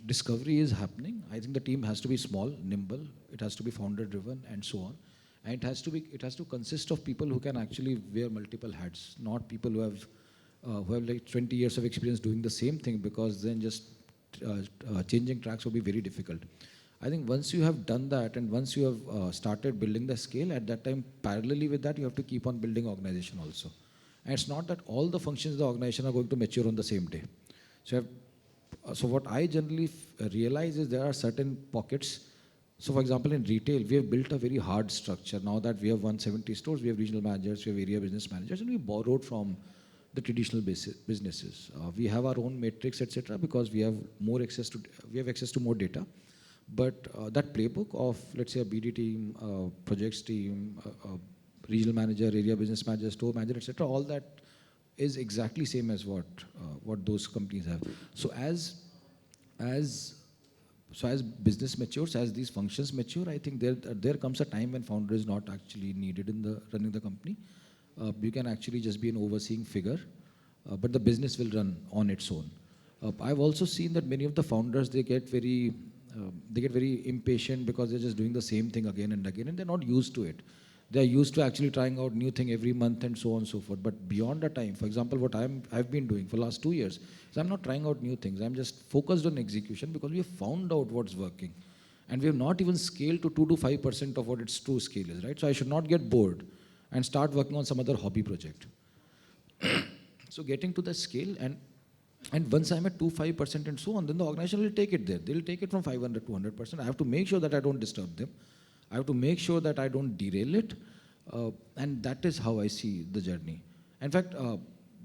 discovery is happening, I think the team has to be small, nimble, it has to be founder driven, and so on. And it has to consist of people who can actually wear multiple hats, not people who have who have like 20 years of experience doing the same thing, because then just changing tracks will be very difficult. I think once you have done that and once you have started building the scale, at that time, parallelly with that, you have to keep on building organization also. And it's not that all the functions of the organization are going to mature on the same day. So what I generally realize is there are certain pockets. So for example, in retail, we have built a very hard structure. Now that we have 170 stores, we have regional managers, we have area business managers, and we borrowed from the traditional businesses. We have our own matrix, etc., because we have access to more data. But that playbook of, let's say, a BD team, projects team, regional manager, area business manager, store manager, etc., all that is exactly same as what those companies have. So as business matures, as these functions mature, I think there comes a time when founder is not actually needed in the running the company. You can actually just be an overseeing figure, but the business will run on its own. I've also seen that many of the founders, they get very impatient because they're just doing the same thing again and again, and they're not used to it. They're used to actually trying out new thing every month and so on and so forth. But beyond that time, for example, what I've been doing for the last 2 years is I'm not trying out new things. I'm just focused on execution because we have found out what's working. And we have not even scaled to 2 to 5% of what its true scale is, right? So I should not get bored and start working on some other hobby project. So getting to the scale, and once I'm at 2-5% and so on, then the organization will take it there. They'll take it from 500 to 100%. I have to make sure that I don't disturb them. I have to make sure that I don't derail it. And that is how I see the journey. In fact,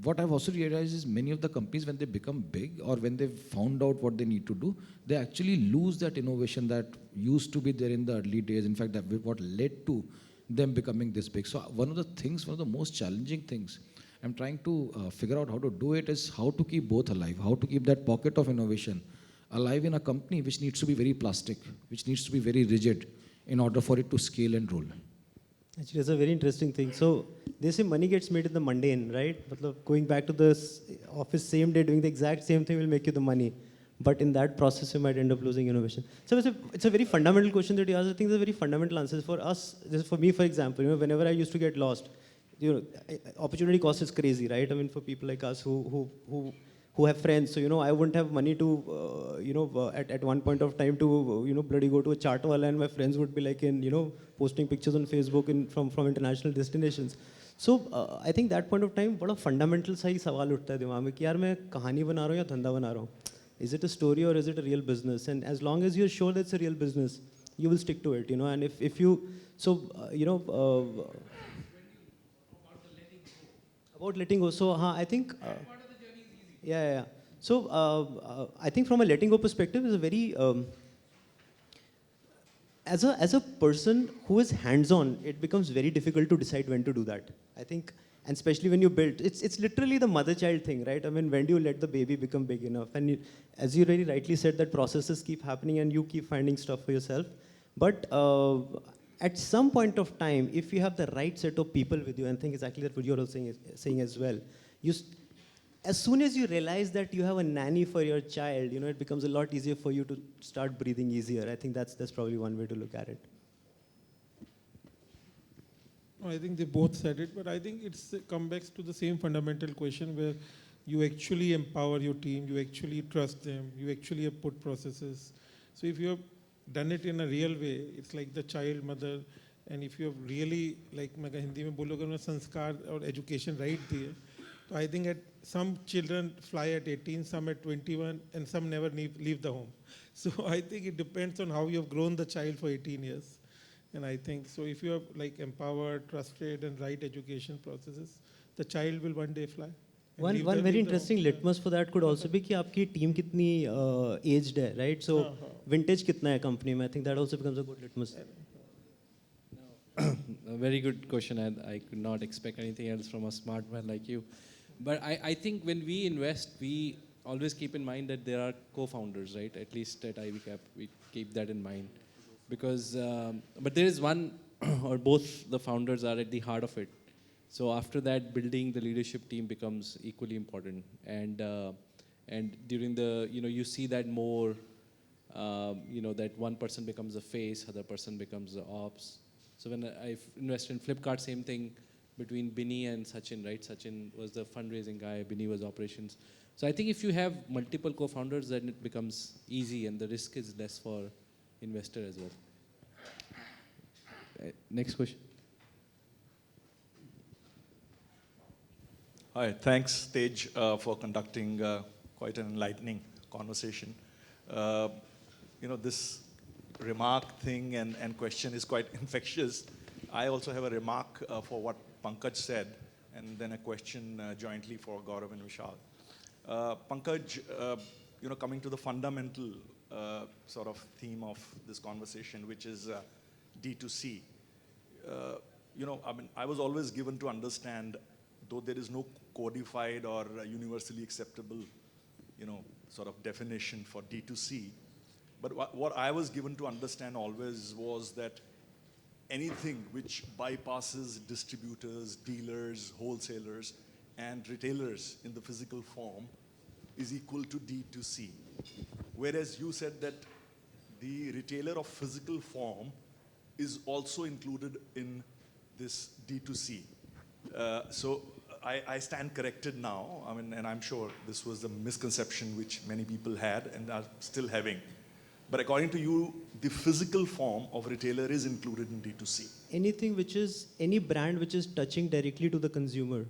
what I've also realized is many of the companies, when they become big or when they've found out what they need to do, they actually lose that innovation that used to be there in the early days. In fact, that what led to them becoming this big. So one of the most challenging things I'm trying to figure out how to do it is how to keep both alive, how to keep that pocket of innovation alive in a company which needs to be very plastic, which needs to be very rigid in order for it to scale and roll. Actually, that's a very interesting thing. So they say money gets made in the mundane, right? But going back to the office same day, doing the exact same thing will make you the money. But in that process, you might end up losing innovation. So it's a very fundamental question that you asked. I think there's a very fundamental answer. For us, for me, for example, whenever I used to get lost, opportunity cost is crazy, right? I mean, for people like us who have friends, so I wouldn't have money to, at one point of time to, bloody go to a chart wala, and my friends would be like posting pictures on Facebook from international destinations. So I think that point of time, बड़ा fundamental सा ही सवाल उठता है दिमाग में कि यार मैं कहानी बना रहा हूँ या धंधा बना रहा हूँ? Is it a story or is it a real business? And as long as you're sure that it's a real business, you will stick to it, And if you, about letting go. So, I think. Yeah. So, I think from a letting go perspective is a very. As a person who is hands-on, it becomes very difficult to decide when to do that. I think, and especially when you build, it's literally the mother-child thing, right? I mean, when do you let the baby become big enough? And as you very rightly said, that processes keep happening and you keep finding stuff for yourself. But at some point of time, if you have the right set of people with you, and I think exactly that what you're also saying as well, as soon as you realize that you have a nanny for your child, it becomes a lot easier for you to start breathing easier. I think that's probably one way to look at it. I think they both said it, but I think it's come back to the same fundamental question where you actually empower your team, you actually trust them, you actually have put processes. So if you have done it in a real way, it's like the child mother, and if you have really, like मैं हिंदी में बोलोगे ना संस्कार और education right दिए, तो I think some children fly at 18, some at 21, and some never leave the home. So I think it depends on how you have grown the child for 18 years. And I think, so if you have like empowered, trusted, and right education processes, the child will one day fly. One very interesting litmus for that could also be कि आपकी team कितनी aged है, right? So vintage कितना है company में? I think that also becomes a good litmus. A very good question, and I could not expect anything else from a smart man like you. But I think when we invest, we always keep in mind that there are co-founders, right? At least at IvyCap, we keep that in mind. Because, but there is one or both the founders are at the heart of it. So after that, building the leadership team becomes equally important. And during the, you see that more, that one person becomes a face, other person becomes the ops. So when I invested in Flipkart, same thing. between Binny and Sachin, right? Sachin was the fundraising guy, Binny was operations. So I think if you have multiple co-founders, then it becomes easy and the risk is less for investor as well. Next question. Hi, thanks, Tej, for conducting quite an enlightening conversation. This remark thing and question is quite infectious. I also have a remark for what Pankaj said, and then a question jointly for Gaurav and Vishal. Pankaj, coming to the fundamental sort of theme of this conversation, which is D2C. I was always given to understand, though there is no codified or universally acceptable, sort of definition for D2C. But what I was given to understand always was that anything which bypasses distributors, dealers, wholesalers, and retailers in the physical form is equal to D2C. Whereas you said that the retailer of physical form is also included in this D2C. So I stand corrected now, and I'm sure this was a misconception which many people had and are still having. But according to you, the physical form of retailer is included in D2C. Anything which is, any brand which is touching directly to the consumer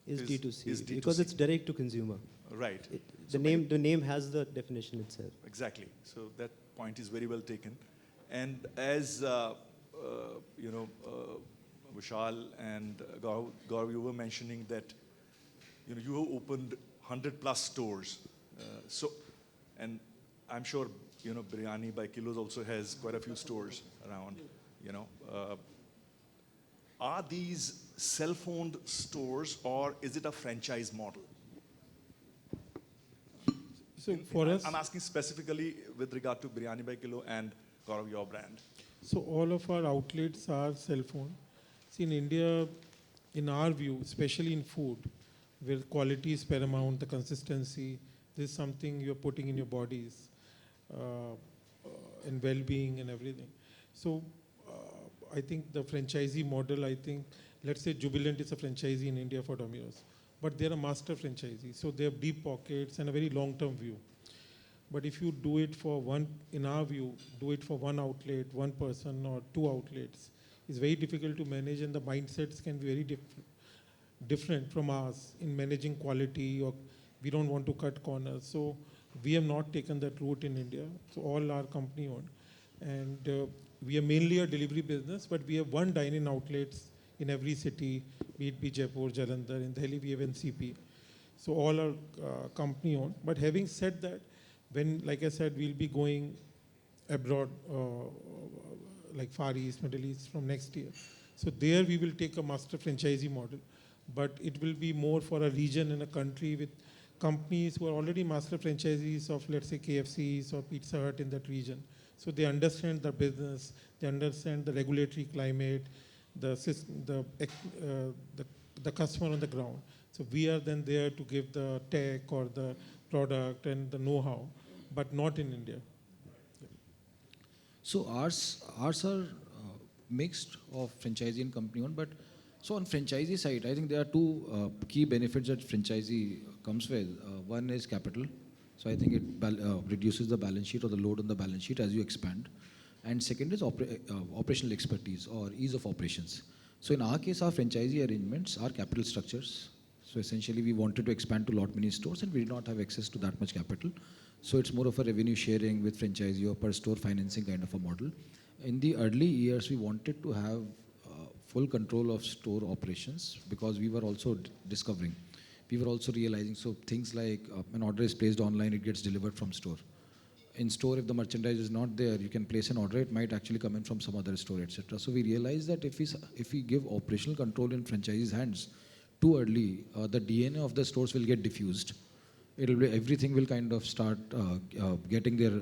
is D2C, is D2C. because it's direct to consumer. Right. The name has the definition itself. Exactly. So that point is very well taken. And as Vishal and Gaurav, you were mentioning that you have opened 100+ stores. And I'm sure Biryani by Kilos also has quite a few stores around. Are these self-owned stores or is it a franchise model? So for us, I'm asking specifically with regard to Biryani by Kilo and Gaurav, your brand. so all of our outlets are cell-phone. See, in India, in our view, especially in food, where quality is paramount, the consistency, this is something you're putting in your bodies, and well-being and everything. So I think the franchisee model, let's say Jubilant is a franchisee in India for Domino's, but they're a master franchisee. So they have deep pockets and a very long-term view. But if you do it for one, in our view, do it for one outlet, one person or two outlets, it's very difficult to manage, and the mindsets can be very different from ours in managing quality, or we don't want to cut corners. So we have not taken that route in India. So all are company owned. And we are mainly a delivery business, but we have one dine-in outlets in every city, be it Jaipur, Jalandhar, in Delhi we have NCP. So all are company owned. But having said that, when, like I said, we'll be going abroad, like Far East, Middle East from next year. So there we will take a master franchisee model, but it will be more for a region and a country with companies who are already master franchisees of, let's say, KFCs or Pizza Hut in that region. So they understand the business, they understand the regulatory climate, the system, the customer on the ground. So we are then there to give the tech or the product and the know-how, but not in India. So ours are mixed of franchisee and company owned, but so on franchisee side, I think there are two key benefits that franchisee comes with. One is capital. So I think it reduces the balance sheet or the load on the balance sheet as you expand. And second is operational expertise or ease of operations. So in our case, our franchisee arrangements are capital structures. So essentially we wanted to expand to lot many stores and we did not have access to that much capital. So it's more of a revenue sharing with franchisee or per store financing kind of a model. In the early years, we wanted to have full control of store operations because we were also discovering. We were also realizing, so things like an order is placed online, it gets delivered from store. In store, if the merchandise is not there, you can place an order, it might actually come in from some other store, etc. So we realized that if we give operational control in franchisees' hands too early, the DNA of the stores will get diffused. Everything will kind of start getting their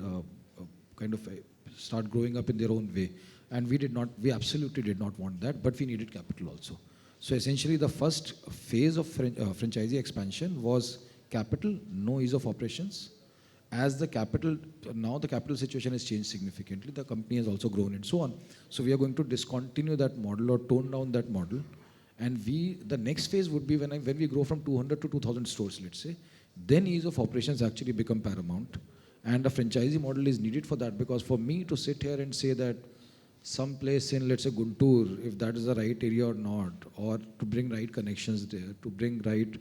start growing up in their own way. And we absolutely did not want that, but we needed capital also. So essentially the first phase of franchisee expansion was capital, no ease of operations. As now the capital situation has changed significantly, the company has also grown and so on. So we are going to discontinue that model or tone down that model And the next phase would be when we grow from 200 to 2,000 stores, let's say, then ease of operations actually become paramount. And a franchisee model is needed for that, because for me to sit here and say that some place in, let's say, Guntur, if that is the right area or not, or to bring right connections there, to bring right,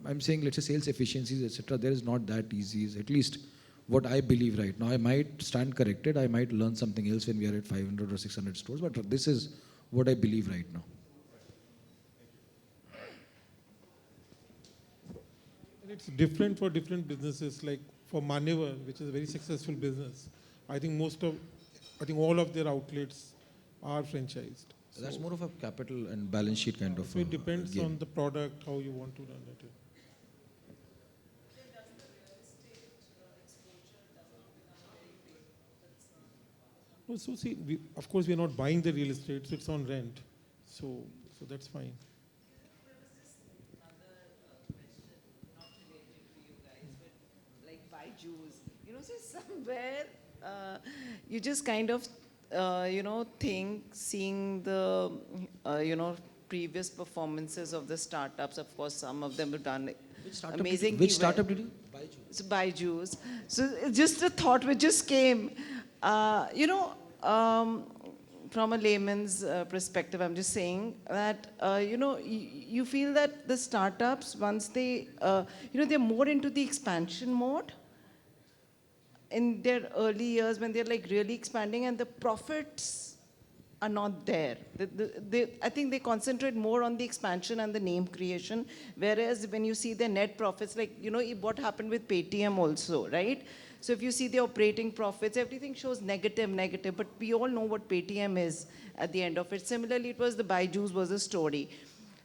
I'm saying, let's say, sales efficiencies, etc., there is not that easy, is at least what I believe right now. I might stand corrected, I might learn something else when we are at 500 or 600 stores, but this is what I believe right now. And it's different for different businesses. Like for Manyavar, which is a very successful business, I think all of their outlets are franchised. So that's more of a capital and balance sheet kind of. So it depends game. on the product, how you want to run it. No, so see, of course, we are not buying the real estate, so it's on rent. So that's fine. Like buy Jews. So somewhere you just kind of, think, seeing the, previous performances of the startups. Of course, some of them have done amazing. Which startup did you? So buy Jews. So it's just a thought which just came. From a layman's perspective, I'm just saying that, you feel that the startups, once they, they're more into the expansion mode in their early years when they're like really expanding and the profits are not there. I think they concentrate more on the expansion and the name creation, whereas when you see their net profits, like, what happened with Paytm also, right? So if you see the operating profits, everything shows negative, but we all know what Paytm is at the end of it. Similarly, it was the Byju's was a story.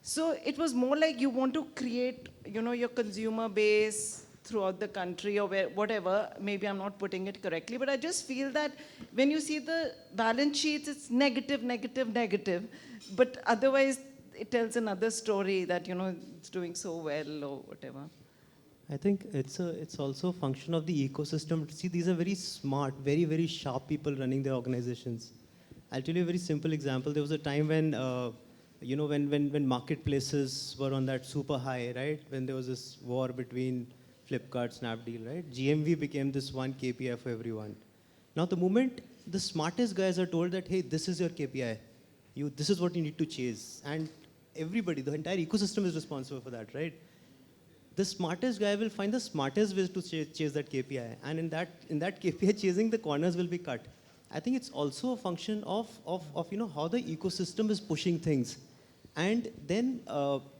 So it was more like you want to create, your consumer base throughout the country or whatever. Maybe I'm not putting it correctly, but I just feel that when you see the balance sheets, it's negative. But otherwise, it tells another story that, it's doing so well or whatever. I think it's also a function of the ecosystem. See, these are very smart, very, very sharp people running their organizations. I'll tell you a very simple example. There was a time when, when marketplaces were on that super high, right? When there was this war between Flipkart, Snapdeal, right? GMV became this one KPI for everyone. Now, the moment the smartest guys are told that, hey, this is your KPI, this is what you need to chase, and everybody, the entire ecosystem is responsible for that, right? The smartest guy will find the smartest ways to chase that KPI, and in that KPI chasing, the corners will be cut. I think it's also a function of how the ecosystem is pushing things, and then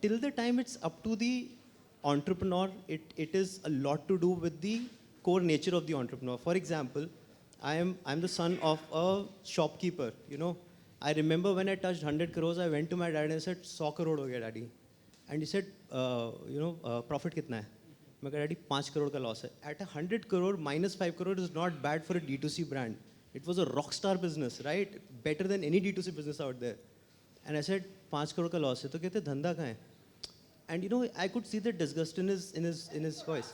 till the time it's up to the entrepreneur, it is a lot to do with the core nature of the entrepreneur. For example, I'm the son of a shopkeeper. I remember when I touched 100 crores, I went to my dad and said, 100 crore ho gaya, daddy. And he said, profit kitna hai? I said, daddy, 5 crore ka loss hai. At 100 crore, minus 5 crore is not bad for a D2C brand. It was a rock star business, right? Better than any D2C business out there. And I said, 5 crore ka loss hai. To kehte, dhanda kahan hai? And I could see the disgust in his voice.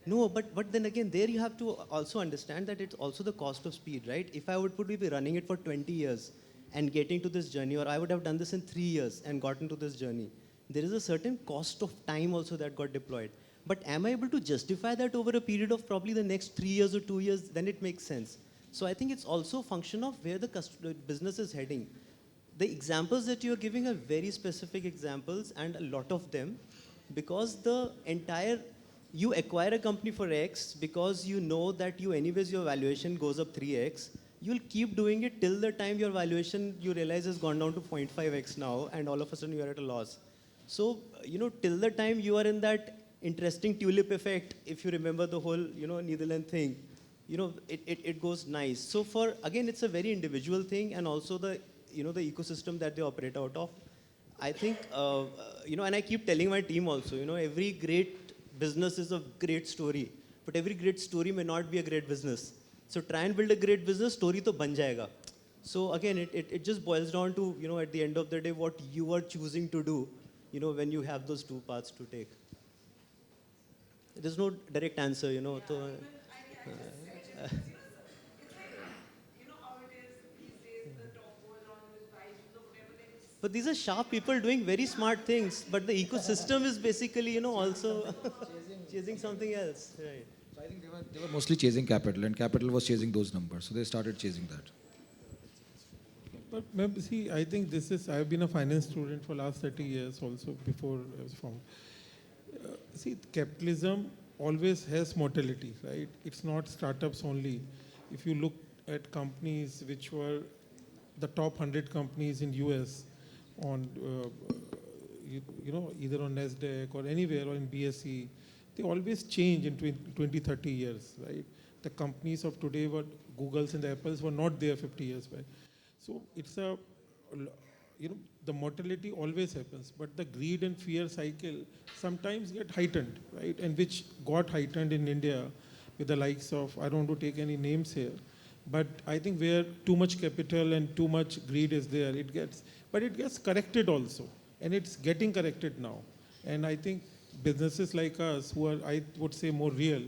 No, but then again, there you have to also understand that it's also the cost of speed, right? If I would be running it for 20 years and getting to this journey, or I would have done this in 3 years and gotten to this journey, there is a certain cost of time also that got deployed. But am I able to justify that over a period of probably the next 3 years or 2 years? Then it makes sense. So I think it's also a function of where the business is heading. The examples that you're giving are very specific examples, and a lot of them, because you acquire a company for X because you know that anyways your valuation goes up 3X. You'll keep doing it till the time your valuation, you realize, has gone down to 0.5X now, and all of a sudden you're at a loss. So, till the time you are in that interesting tulip effect, if you remember the whole, Netherlands thing, it goes nice. So again, it's a very individual thing, and also the ecosystem that they operate out of. I think, and I keep telling my team also, every great business is a great story, but every great story may not be a great business. So try and build a great business, story to ban jayega. So again, it just boils down to, at the end of the day, what you are choosing to do, when you have those two paths to take. There's no direct answer, But these are sharp people doing very smart things. But the ecosystem is basically, also chasing something else. Right. So I think they were mostly chasing capital, and capital was chasing those numbers. So they started chasing that. But maybe, see, I think I've been a finance student for last 30 years also before I was formed. See, capitalism always has mortality, right? It's not startups only. If you look at companies which were the top 100 companies in US on, either on NASDAQ or anywhere or in BSE, they always change in 20, 30 years, right? The companies of today were Googles and the Apples were not there 50 years back. So it's the mortality always happens, but the greed and fear cycle sometimes get heightened, right? And which got heightened in India with the likes of, I don't want to take any names here, but I think where too much capital and too much greed is there, it gets corrected also, and it's getting corrected now. And I think businesses like us who are, I would say, more real,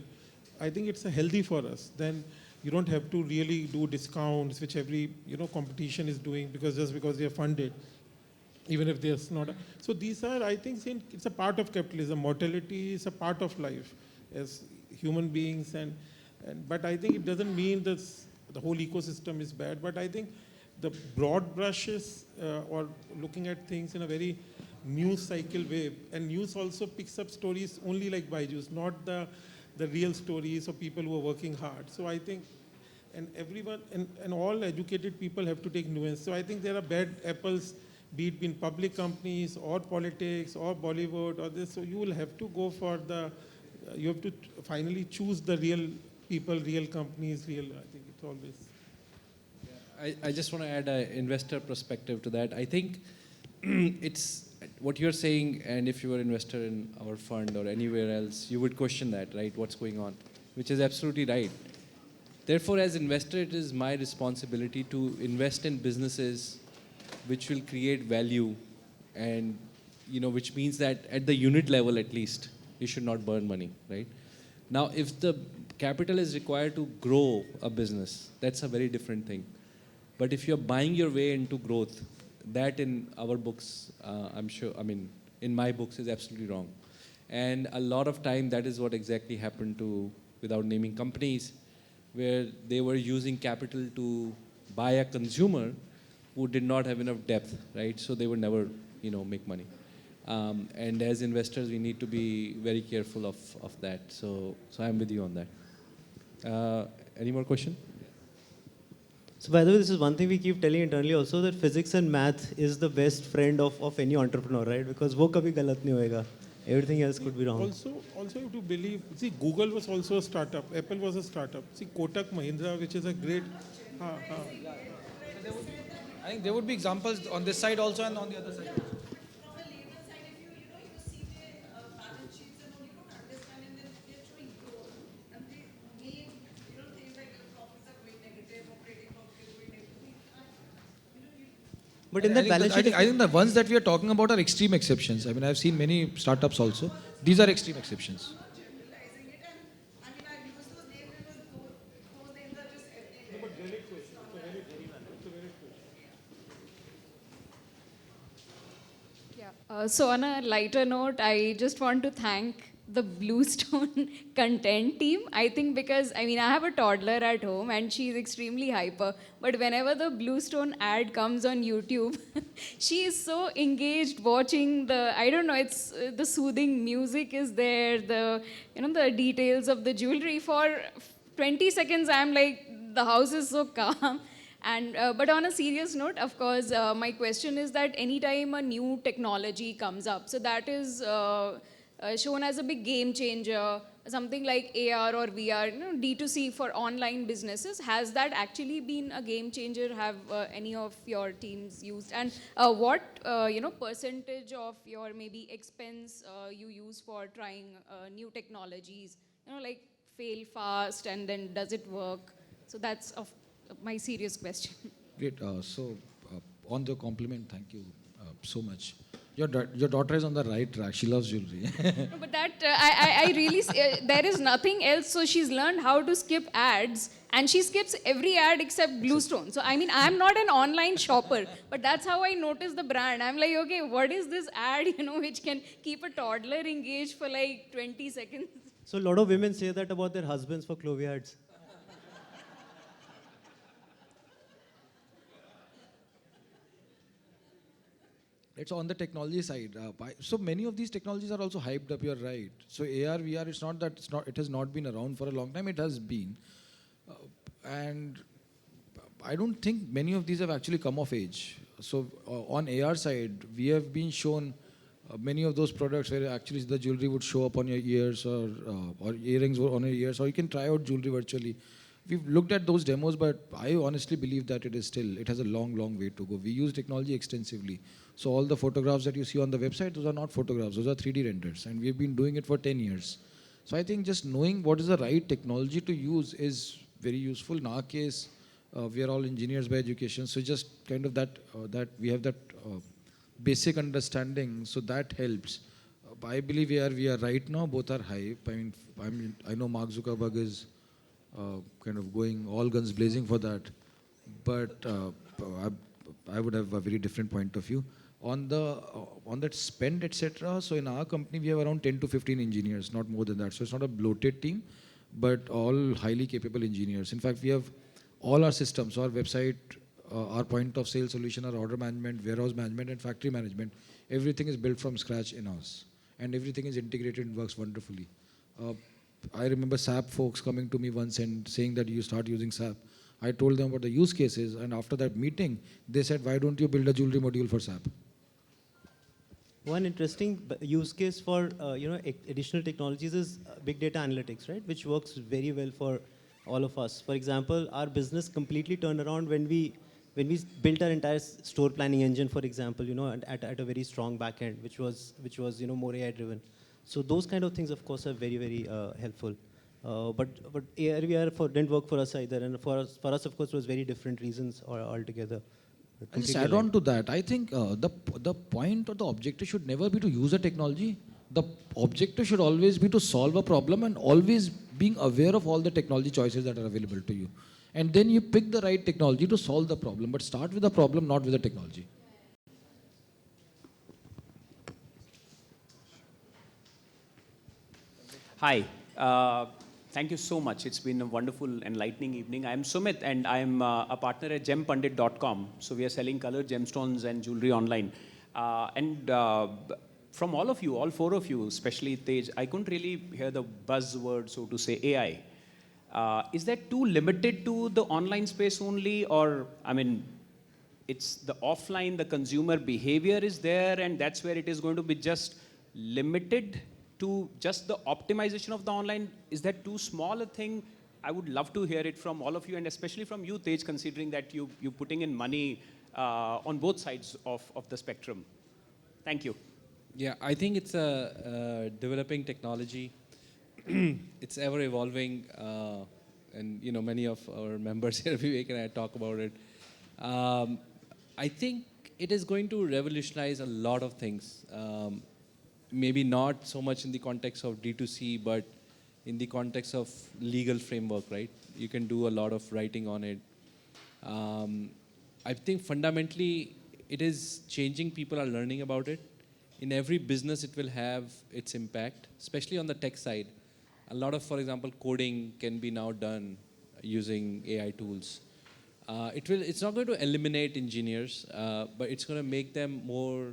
I think it's a healthy for us. Then you don't have to really do discounts, which every competition is doing just because they are funded, even if there's not. So these are, I think, it's a part of capitalism. Mortality is a part of life as human beings, but I think it doesn't mean that the whole ecosystem is bad. But I think the broad brushes or looking at things in a very news cycle way, and news also picks up stories only like Byju's, not the real stories of people who are working hard. So I think, and everyone, and all educated people have to take nuance. So I think there are bad apples, be it in public companies or politics or Bollywood or this. So you will have to go for you have to finally choose the real people, real companies, I think it's always. I just want to add an investor perspective to that. I think it's what you're saying, and if you were an investor in our fund or anywhere else, you would question that, right? What's going on? Which is absolutely right. Therefore, as investor, it is my responsibility to invest in businesses which will create value, and which means that at the unit level at least, you should not burn money, right? Now, if the capital is required to grow a business, that's a very different thing. But if you're buying your way into growth, that in our books, in my books is absolutely wrong. And a lot of time that is what exactly happened to, without naming companies, where they were using capital to buy a consumer who did not have enough depth, right? So they would never, make money. And as investors, we need to be very careful of that. So I'm with you on that. Any more question? So by the way, this is one thing we keep telling internally also, that physics and math is the best friend of any entrepreneur, right? Because wo kabhi galat nahi hoega. Everything else could be wrong. Also you have to believe, see, Google was also a startup, Apple was a startup. See, Kotak Mahindra, which is a great... I think there would be examples on this side also and on the other side also. From a labor side, if you see their balance sheets and all, you don't understand, and then they're showing growth, and they mean, things like profits are going negative, operating profit is going negative. But in that balance sheet, I think the ones that we are talking about are extreme exceptions. I mean, I've seen many startups also. These are extreme exceptions. Generalizing it, and I use those names because those names are just everywhere. So on a lighter note, I just want to thank the BlueStone content team. I think because, I have a toddler at home and she's extremely hyper. But whenever the BlueStone ad comes on YouTube, she is so engaged watching it's the soothing music is there, the details of the jewelry. For 20 seconds, I'm like, the house is so calm. And but on a serious note, of course, my question is that anytime a new technology comes up, so that is shown as a big game changer, something like AR or VR, D2C for online businesses. Has that actually been a game changer? Have any of your teams used? And what percentage of your maybe expense you use for trying new technologies? Like fail fast and then does it work? So that's my serious question. Great. On the compliment, thank you so much. Your daughter is on the right track. She loves jewelry. No, but that I really there is nothing else. So she's learned how to skip ads, and she skips every ad except BlueStone. So I mean, I'm not an online shopper, but that's how I noticed the brand. I'm like, okay, what is this ad, which can keep a toddler engaged for like 20 seconds? So a lot of women say that about their husbands for Clovia ads. It's on the technology side. So many of these technologies are also hyped up. You're right. So AR, VR, it's not that it has not been around for a long time. It has been, and I don't think many of these have actually come of age. So on AR side, we have been shown many of those products where actually the jewelry would show up on your ears or earrings on your ears, or you can try out jewelry virtually. We've looked at those demos, but I honestly believe that it has a long, long way to go. We use technology extensively. So all the photographs that you see on the website, those are not photographs, those are 3D renders. And we've been doing it for 10 years. So I think just knowing what is the right technology to use is very useful. In our case, we are all engineers by education. So just kind of that we have that basic understanding. So that helps. I believe we are right now, both are hype. I know Mark Zuckerberg is kind of going all guns blazing for that. But I would have a very different point of view. On that spend, etc. So in our company, we have around 10 to 15 engineers, not more than that. So it's not a bloated team, but all highly capable engineers. In fact, we have all our systems, our website, our point of sale solution, our order management, warehouse management, and factory management. Everything is built from scratch in-house. And everything is integrated and works wonderfully. I remember SAP folks coming to me once and saying that you start using SAP. I told them about the use cases, and after that meeting, they said, why don't you build a jewelry module for SAP? One interesting use case for additional technologies is big data analytics, right? Which works very well for all of us. For example, our business completely turned around when we built our entire store planning engine, for example, at a very strong backend, which was more AI driven. So those kind of things, of course, are very, very helpful. But AR VR didn't work for us either, and for us, of course, it was very different reasons altogether. I'll just add on to that. I think the point or the objective should never be to use a technology. The objective should always be to solve a problem and always being aware of all the technology choices that are available to you. And then you pick the right technology to solve the problem. But start with the problem, not with the technology. Hi. Thank you so much. It's been a wonderful, enlightening evening. I'm Sumit, and I'm a partner at gempundit.com. So we are selling colored gemstones and jewelry online. From all of you, all four of you, especially Tej, I couldn't really hear the buzzword, so to say, AI. Is that too limited to the online space only? Or, it's the offline, the consumer behavior is there, and that's where it is going to be just limited to just the optimization of the online? Is that too small a thing? I would love to hear it from all of you, and especially from you, Tej, considering that you're putting in money on both sides of the spectrum. Thank you. Yeah, I think it's a developing technology. It's ever evolving, and many of our members here, Vivek and I, talk about it. I think it is going to revolutionize a lot of things. Maybe not so much in the context of D2C, but in the context of legal framework, right? You can do a lot of writing on it. I think fundamentally it is changing. People are learning about it. In every business, it will have its impact, especially on the tech side. A lot of, for example, coding can be now done using AI tools. It's not going to eliminate engineers, but it's going to make them more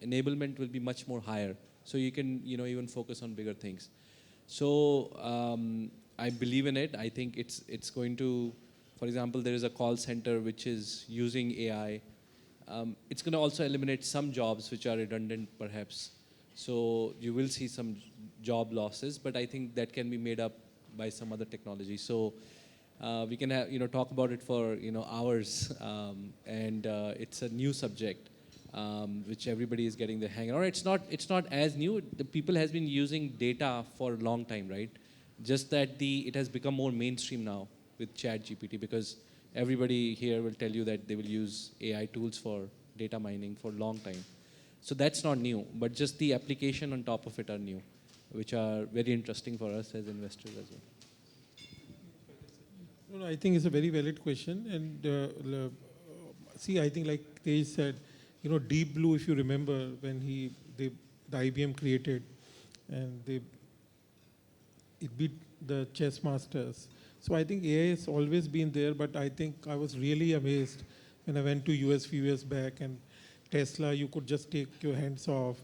enablement will be much more higher. So you can, even focus on bigger things. So I believe in it. I think it's going to, for example, there is a call center which is using AI. It's going to also eliminate some jobs which are redundant, perhaps. So you will see some job losses, but I think that can be made up by some other technology. So we can have, talk about it for hours, and it's a new subject. Which everybody is getting the hang on. It's not as new. The people has been using data for a long time, right? Just that it has become more mainstream now with ChatGPT, because everybody here will tell you that they will use AI tools for data mining for a long time. So that's not new, but just the application on top of it are new, which are very interesting for us as investors as well. No, I think it's a very valid question. And see, I think like Tej said, Deep Blue, if you remember, when the IBM created, and it beat the chess masters. So I think AI has always been there, but I think I was really amazed when I went to US few years back, and Tesla, you could just take your hands off.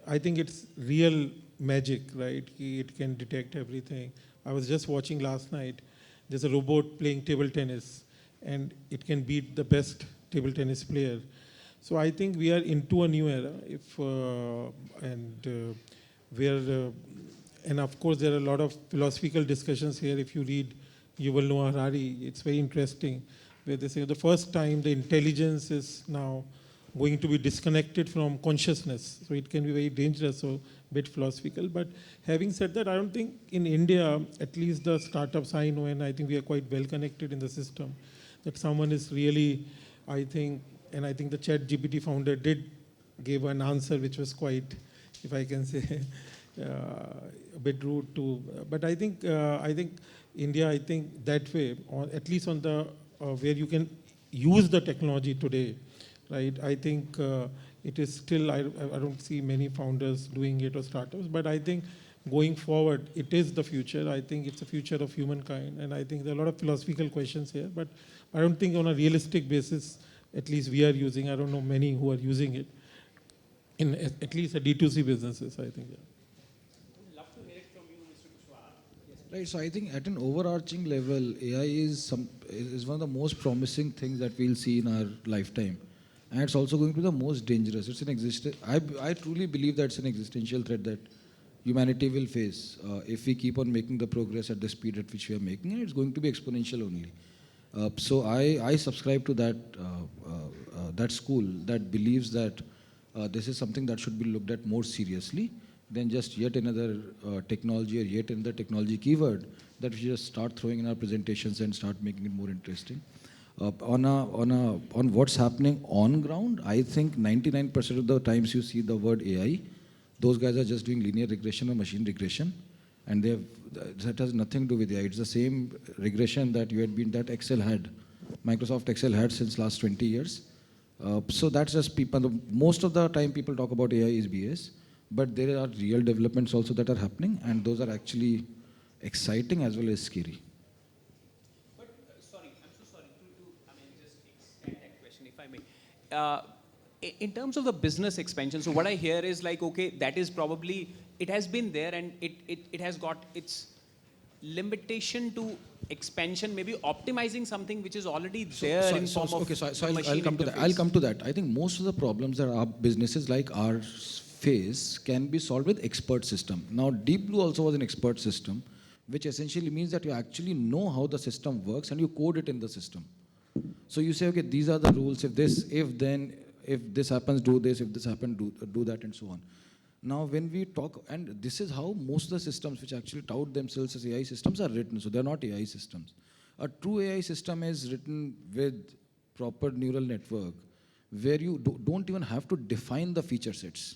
I think it's real magic, right? It can detect everything. I was just watching last night. There's a robot playing table tennis, and it can beat the best table tennis player. So I think we are into a new era. And of course there are a lot of philosophical discussions here. If you read Yuval Noah Harari, it's very interesting, where they say the first time the intelligence is now going to be disconnected from consciousness. So it can be very dangerous, so a bit philosophical. But having said that, I don't think in India, at least the startups I know, and I think we are quite well connected in the system, that someone is really, I think the ChatGPT founder did give an answer which was quite, if I can say, a bit rude to, but I think India, I think that way, or at least on the, where you can use the technology today, right? I think it is still, I don't see many founders doing it or startups, but I think going forward, it is the future. I think it's the future of humankind, and I think there are a lot of philosophical questions here, but I don't think on a realistic basis, at least we are using, I don't know many who are using it, in at least the D2C businesses, I think. Yeah. Right, so I think at an overarching level, AI is one of the most promising things that we'll see in our lifetime. And it's also going to be the most dangerous. I truly believe that it's an existential threat that humanity will face if we keep on making the progress at the speed at which we are making, and it's going to be exponential only. So I subscribe to that school that believes that this is something that should be looked at more seriously than just yet another technology or yet another technology keyword that we just start throwing in our presentations and start making it more interesting. On what's happening on ground, I think 99% of the times you see the word AI, those guys are just doing linear regression or machine regression, and that has nothing to do with AI. It's the same regression that Microsoft Excel had since last 20 years. So that's just people. Most of the time people talk about AI is BS, but there are real developments also that are happening, and those are actually exciting as well as scary. But sorry, I'm so sorry to just extend that question if I may. In terms of the business expansion, so what I hear is like, okay, that is probably, it has been there and it has got its limitation to expansion, maybe optimizing something which is already there in form of I'll come to that. I'll come to that. I think most of the problems that our businesses like ours face can be solved with expert system. Now, Deep Blue also was an expert system, which essentially means that you actually know how the system works and you code it in the system. So you say, okay, these are the rules. If this happens, do this. If this happens, do that, and so on. Now, when we talk, and this is how most of the systems which actually tout themselves as AI systems are written. So they're not AI systems. A true AI system is written with proper neural network, where you don't even have to define the feature sets.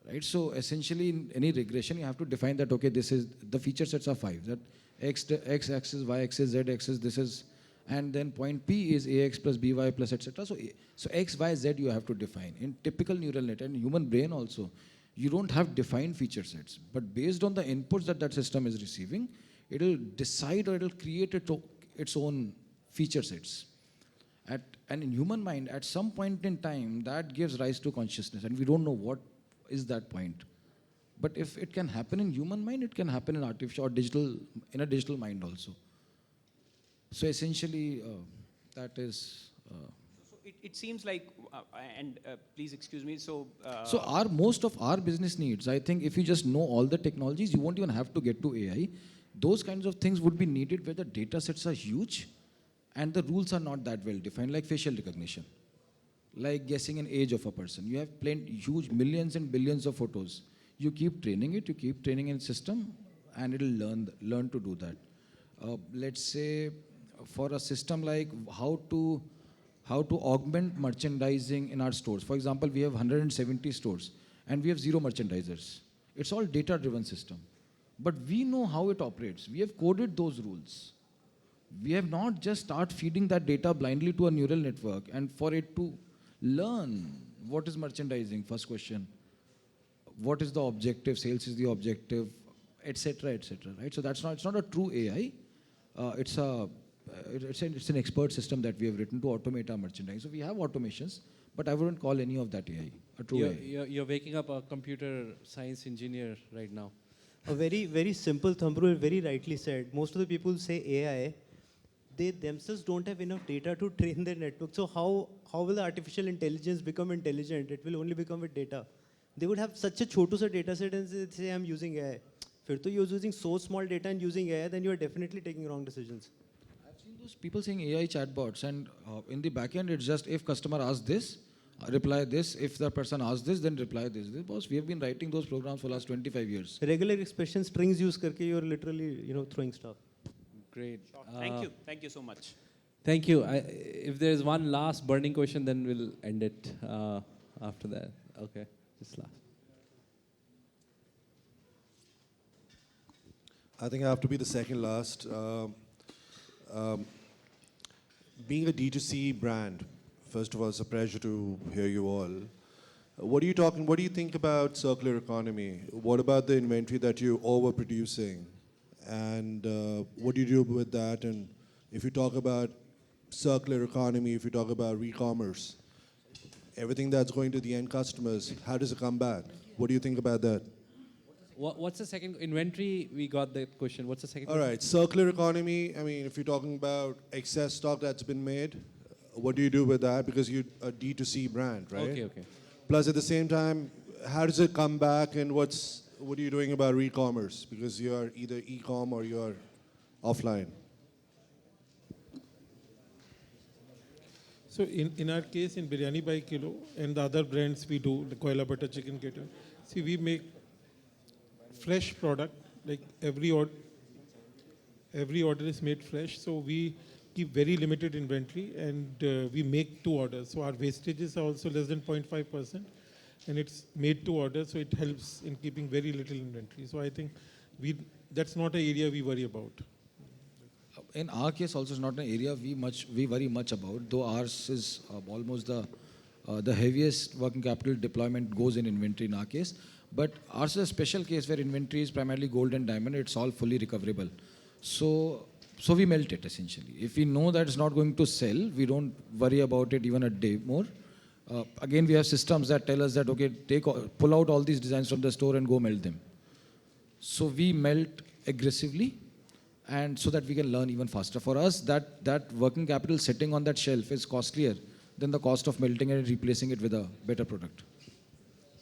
Right? So essentially, in any regression, you have to define that, okay, this is, the feature sets are 5. That x axis, y axis, z axis, this is, and then point P is ax plus by plus etc. So x, y, z you have to define. In typical neural net and human brain also, you don't have defined feature sets. But based on the inputs that system is receiving, it will decide or it will create its own feature sets. And in human mind, at some point in time, that gives rise to consciousness. And we don't know what is that point. But if it can happen in human mind, it can happen in artificial or in a digital mind also. So essentially, that is. So it seems like, please excuse me. So Most of our business needs, I think, if you just know all the technologies, you won't even have to get to AI. Those kinds of things would be needed where the data sets are huge, and the rules are not that well defined, like facial recognition, like guessing an age of a person. You have huge millions and billions of photos. You keep training it, you keep training in system, and it'll learn to do that. Let's say for a system like how to augment merchandising in our stores. For example, we have 170 stores and we have 0 merchandisers. It's all data-driven system. But we know how it operates. We have coded those rules. We have not just start feeding that data blindly to a neural network and for it to learn what is merchandising, first question. What is the objective, sales is the objective, etc., etc., right? So that's not, it's not a true AI. It's an expert system that we have written to automate our merchandising. So we have automations, but I wouldn't call any of that AI, a true AI. You're waking up a computer science engineer right now. A very, very simple thumb rule, very rightly said. Most of the people who say AI, they themselves don't have enough data to train their network. So how will the artificial intelligence become intelligent? It will only become with data. They would have such a chotu sa data set and say, I'm using AI. If you're using so small data and using AI, then you are definitely taking wrong decisions. I've seen those people saying AI chatbots, and in the back end, it's just if customer asks this, reply this. If the person asks this, then reply this. Boss, we have been writing those programs for the last 25 years. Regular expression strings use karke, you're literally, throwing stuff. Great. Thank you so much. Thank you. If there's one last burning question, then we'll end it after that. Okay, just last. I think I have to be the second last. Being a D2C brand, first of all, it's a pleasure to hear you all. What do you think about circular economy? What about the inventory that you're overproducing? And what do you do with that? And if you talk about circular economy, if you talk about e-commerce, everything that's going to the end customers, how does it come back? What do you think about that? What's the second inventory? We got the question. What's the second? All right, circular economy. I mean, if you're talking about excess stock that's been made, what do you do with that? Because you're a D2C brand, right? Okay. Plus, at the same time, how does it come back, and what are you doing about e-commerce? Because you're either e-com or you're offline. So in our case, in Biryani by Kilo and the other brands we do, the Koila Butter Chicken Cater, see, we make fresh product, like every order is made fresh, so we keep very limited inventory and we make to order. So our wastages are also less than 0.5% and it's made to order, so it helps in keeping very little inventory. So I think that's not an area we worry about. In our case also it's not an area we worry much about, though ours is almost the heaviest working capital deployment goes in inventory in our case. But ours is a special case where inventory is primarily gold and diamond, it's all fully recoverable. So we melt it essentially. If we know that it's not going to sell, we don't worry about it even a day more. Again, we have systems that tell us that, okay, pull out all these designs from the store and go melt them. So we melt aggressively, and so that we can learn even faster. For us, that working capital sitting on that shelf is costlier than the cost of melting and replacing it with a better product.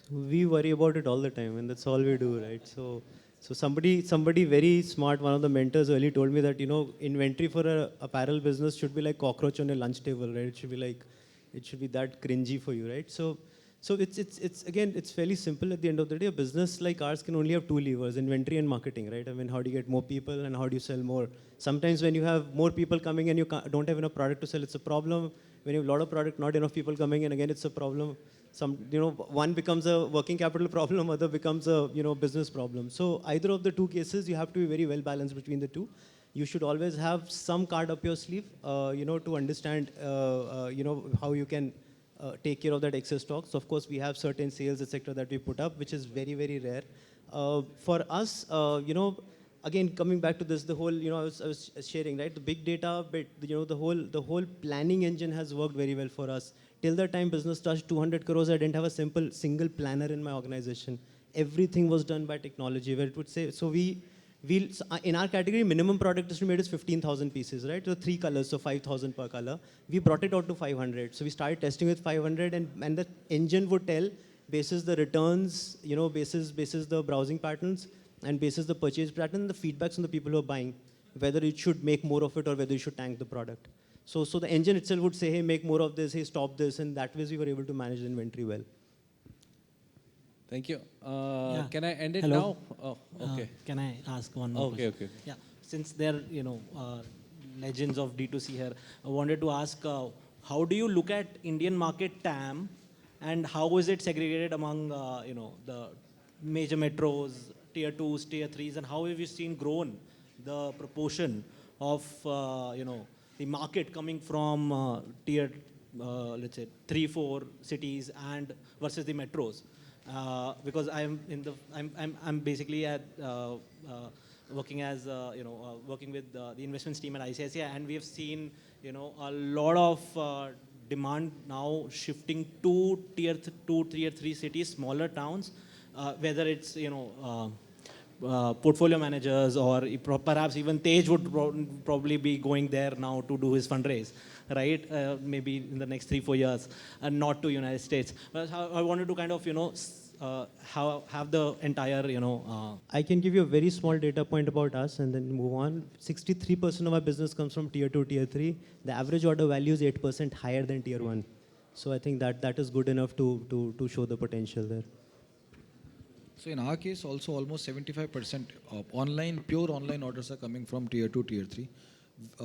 We worry about it all the time, and that's all we do, right? So somebody very smart, one of the mentors early told me that, inventory for a apparel business should be like cockroach on a lunch table, right? It should be that cringy for you, right? So it's fairly simple at the end of the day. A business like ours can only have two levers, inventory and marketing, right? I mean, how do you get more people and how do you sell more? Sometimes when you have more people coming and you don't have enough product to sell, it's a problem. When you have a lot of product, not enough people coming in, again, it's a problem. One becomes a working capital problem, other becomes a, business problem. So either of the two cases, you have to be very well balanced between the two. You should always have some card up your sleeve, to understand, how you can take care of that excess stock. So of course, we have certain sales, etc., that we put up, which is very, very rare. For us, again, coming back to this, the whole, I was sharing, right? The big data bit, the whole planning engine has worked very well for us. Till the time business touched 200 crores, I didn't have a single planner in my organization. Everything was done by technology, where it would say, so in our category, minimum product estimate is 15,000 pieces, right? So 3 colors, so 5,000 per color. We brought it out to 500. So we started testing with 500, and the engine would tell, basis the returns, basis the browsing patterns, and basis the purchase pattern, the feedbacks from the people who are buying, whether you should make more of it or whether you should tank the product. So the engine itself would say, hey, make more of this, hey, stop this, and that way we were able to manage the inventory well. Thank you. Yeah. Can I end it Hello. now? Oh, okay. Can I ask one more question? Okay. Yeah. Since they're, legends of D2C here, I wanted to ask, how do you look at Indian market TAM, and how is it segregated among, the major metros, tier 2s, tier 3s, and how have you seen grown the proportion of the market coming from tier, let's say 3-4 cities and versus the metros. Because I'm basically at working as working with the investments team at ICICI, and we have seen a lot of demand now shifting to tier 3 cities, smaller towns, whether it's portfolio managers, or perhaps even Tej would probably be going there now to do his fundraise, right? Maybe in the next 3-4 years, and not to United States. But I wanted to kind of have the entire I can give you a very small data point about us and then move on. 63% of our business comes from tier 2, tier 3. The average order value is 8% higher than tier 1. So I think that is good enough to show the potential there. So in our case, also almost 75% of pure online orders are coming from tier 2, tier 3.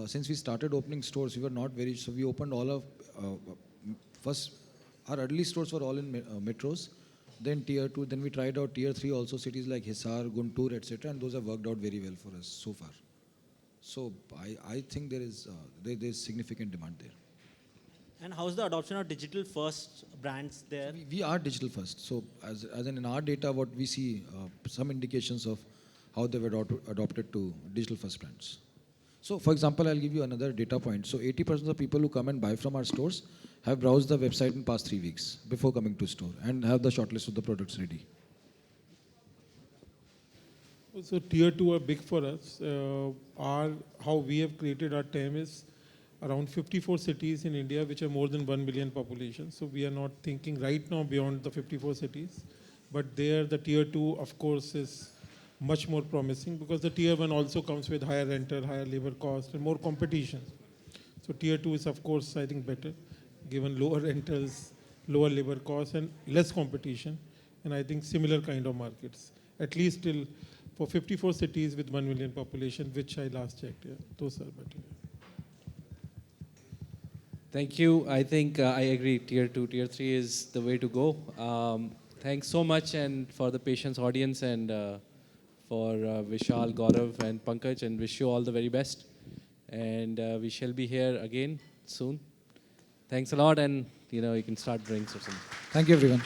Since we started opening stores, we were not very, so we opened all of, first, our early stores were all in metros, then tier 2, then we tried out tier 3 also, cities like Hisar, Guntur, etc., and those have worked out very well for us so far. So I think there is significant demand there. And how's the adoption of digital first brands there? We are digital first. So as in our data, what we see, some indications of how they've adopted to digital first brands. So for example, I'll give you another data point. So 80% of people who come and buy from our stores have browsed the website in past 3 weeks before coming to store and have the shortlist of the products ready. So tier 2 are big for us. How we have created our TAM is around 54 cities in India which have more than 1 million population. So we are not thinking right now beyond the 54 cities. But there the tier 2 of course is much more promising because the tier 1 also comes with higher rental, higher labor cost and more competition. So tier 2 is of course I think better given lower rentals, lower labor costs and less competition. And I think similar kind of markets, at least till for 54 cities with 1 million population, which I last checked, yeah, those are better. Thank you. I think I agree. Tier 2, Tier 3 is the way to go. Thanks so much and for the patience audience and for Vishal, Gaurav and Pankaj, and wish you all the very best. And we shall be here again soon. Thanks a lot, and you can start drinks or something. Thank you everyone.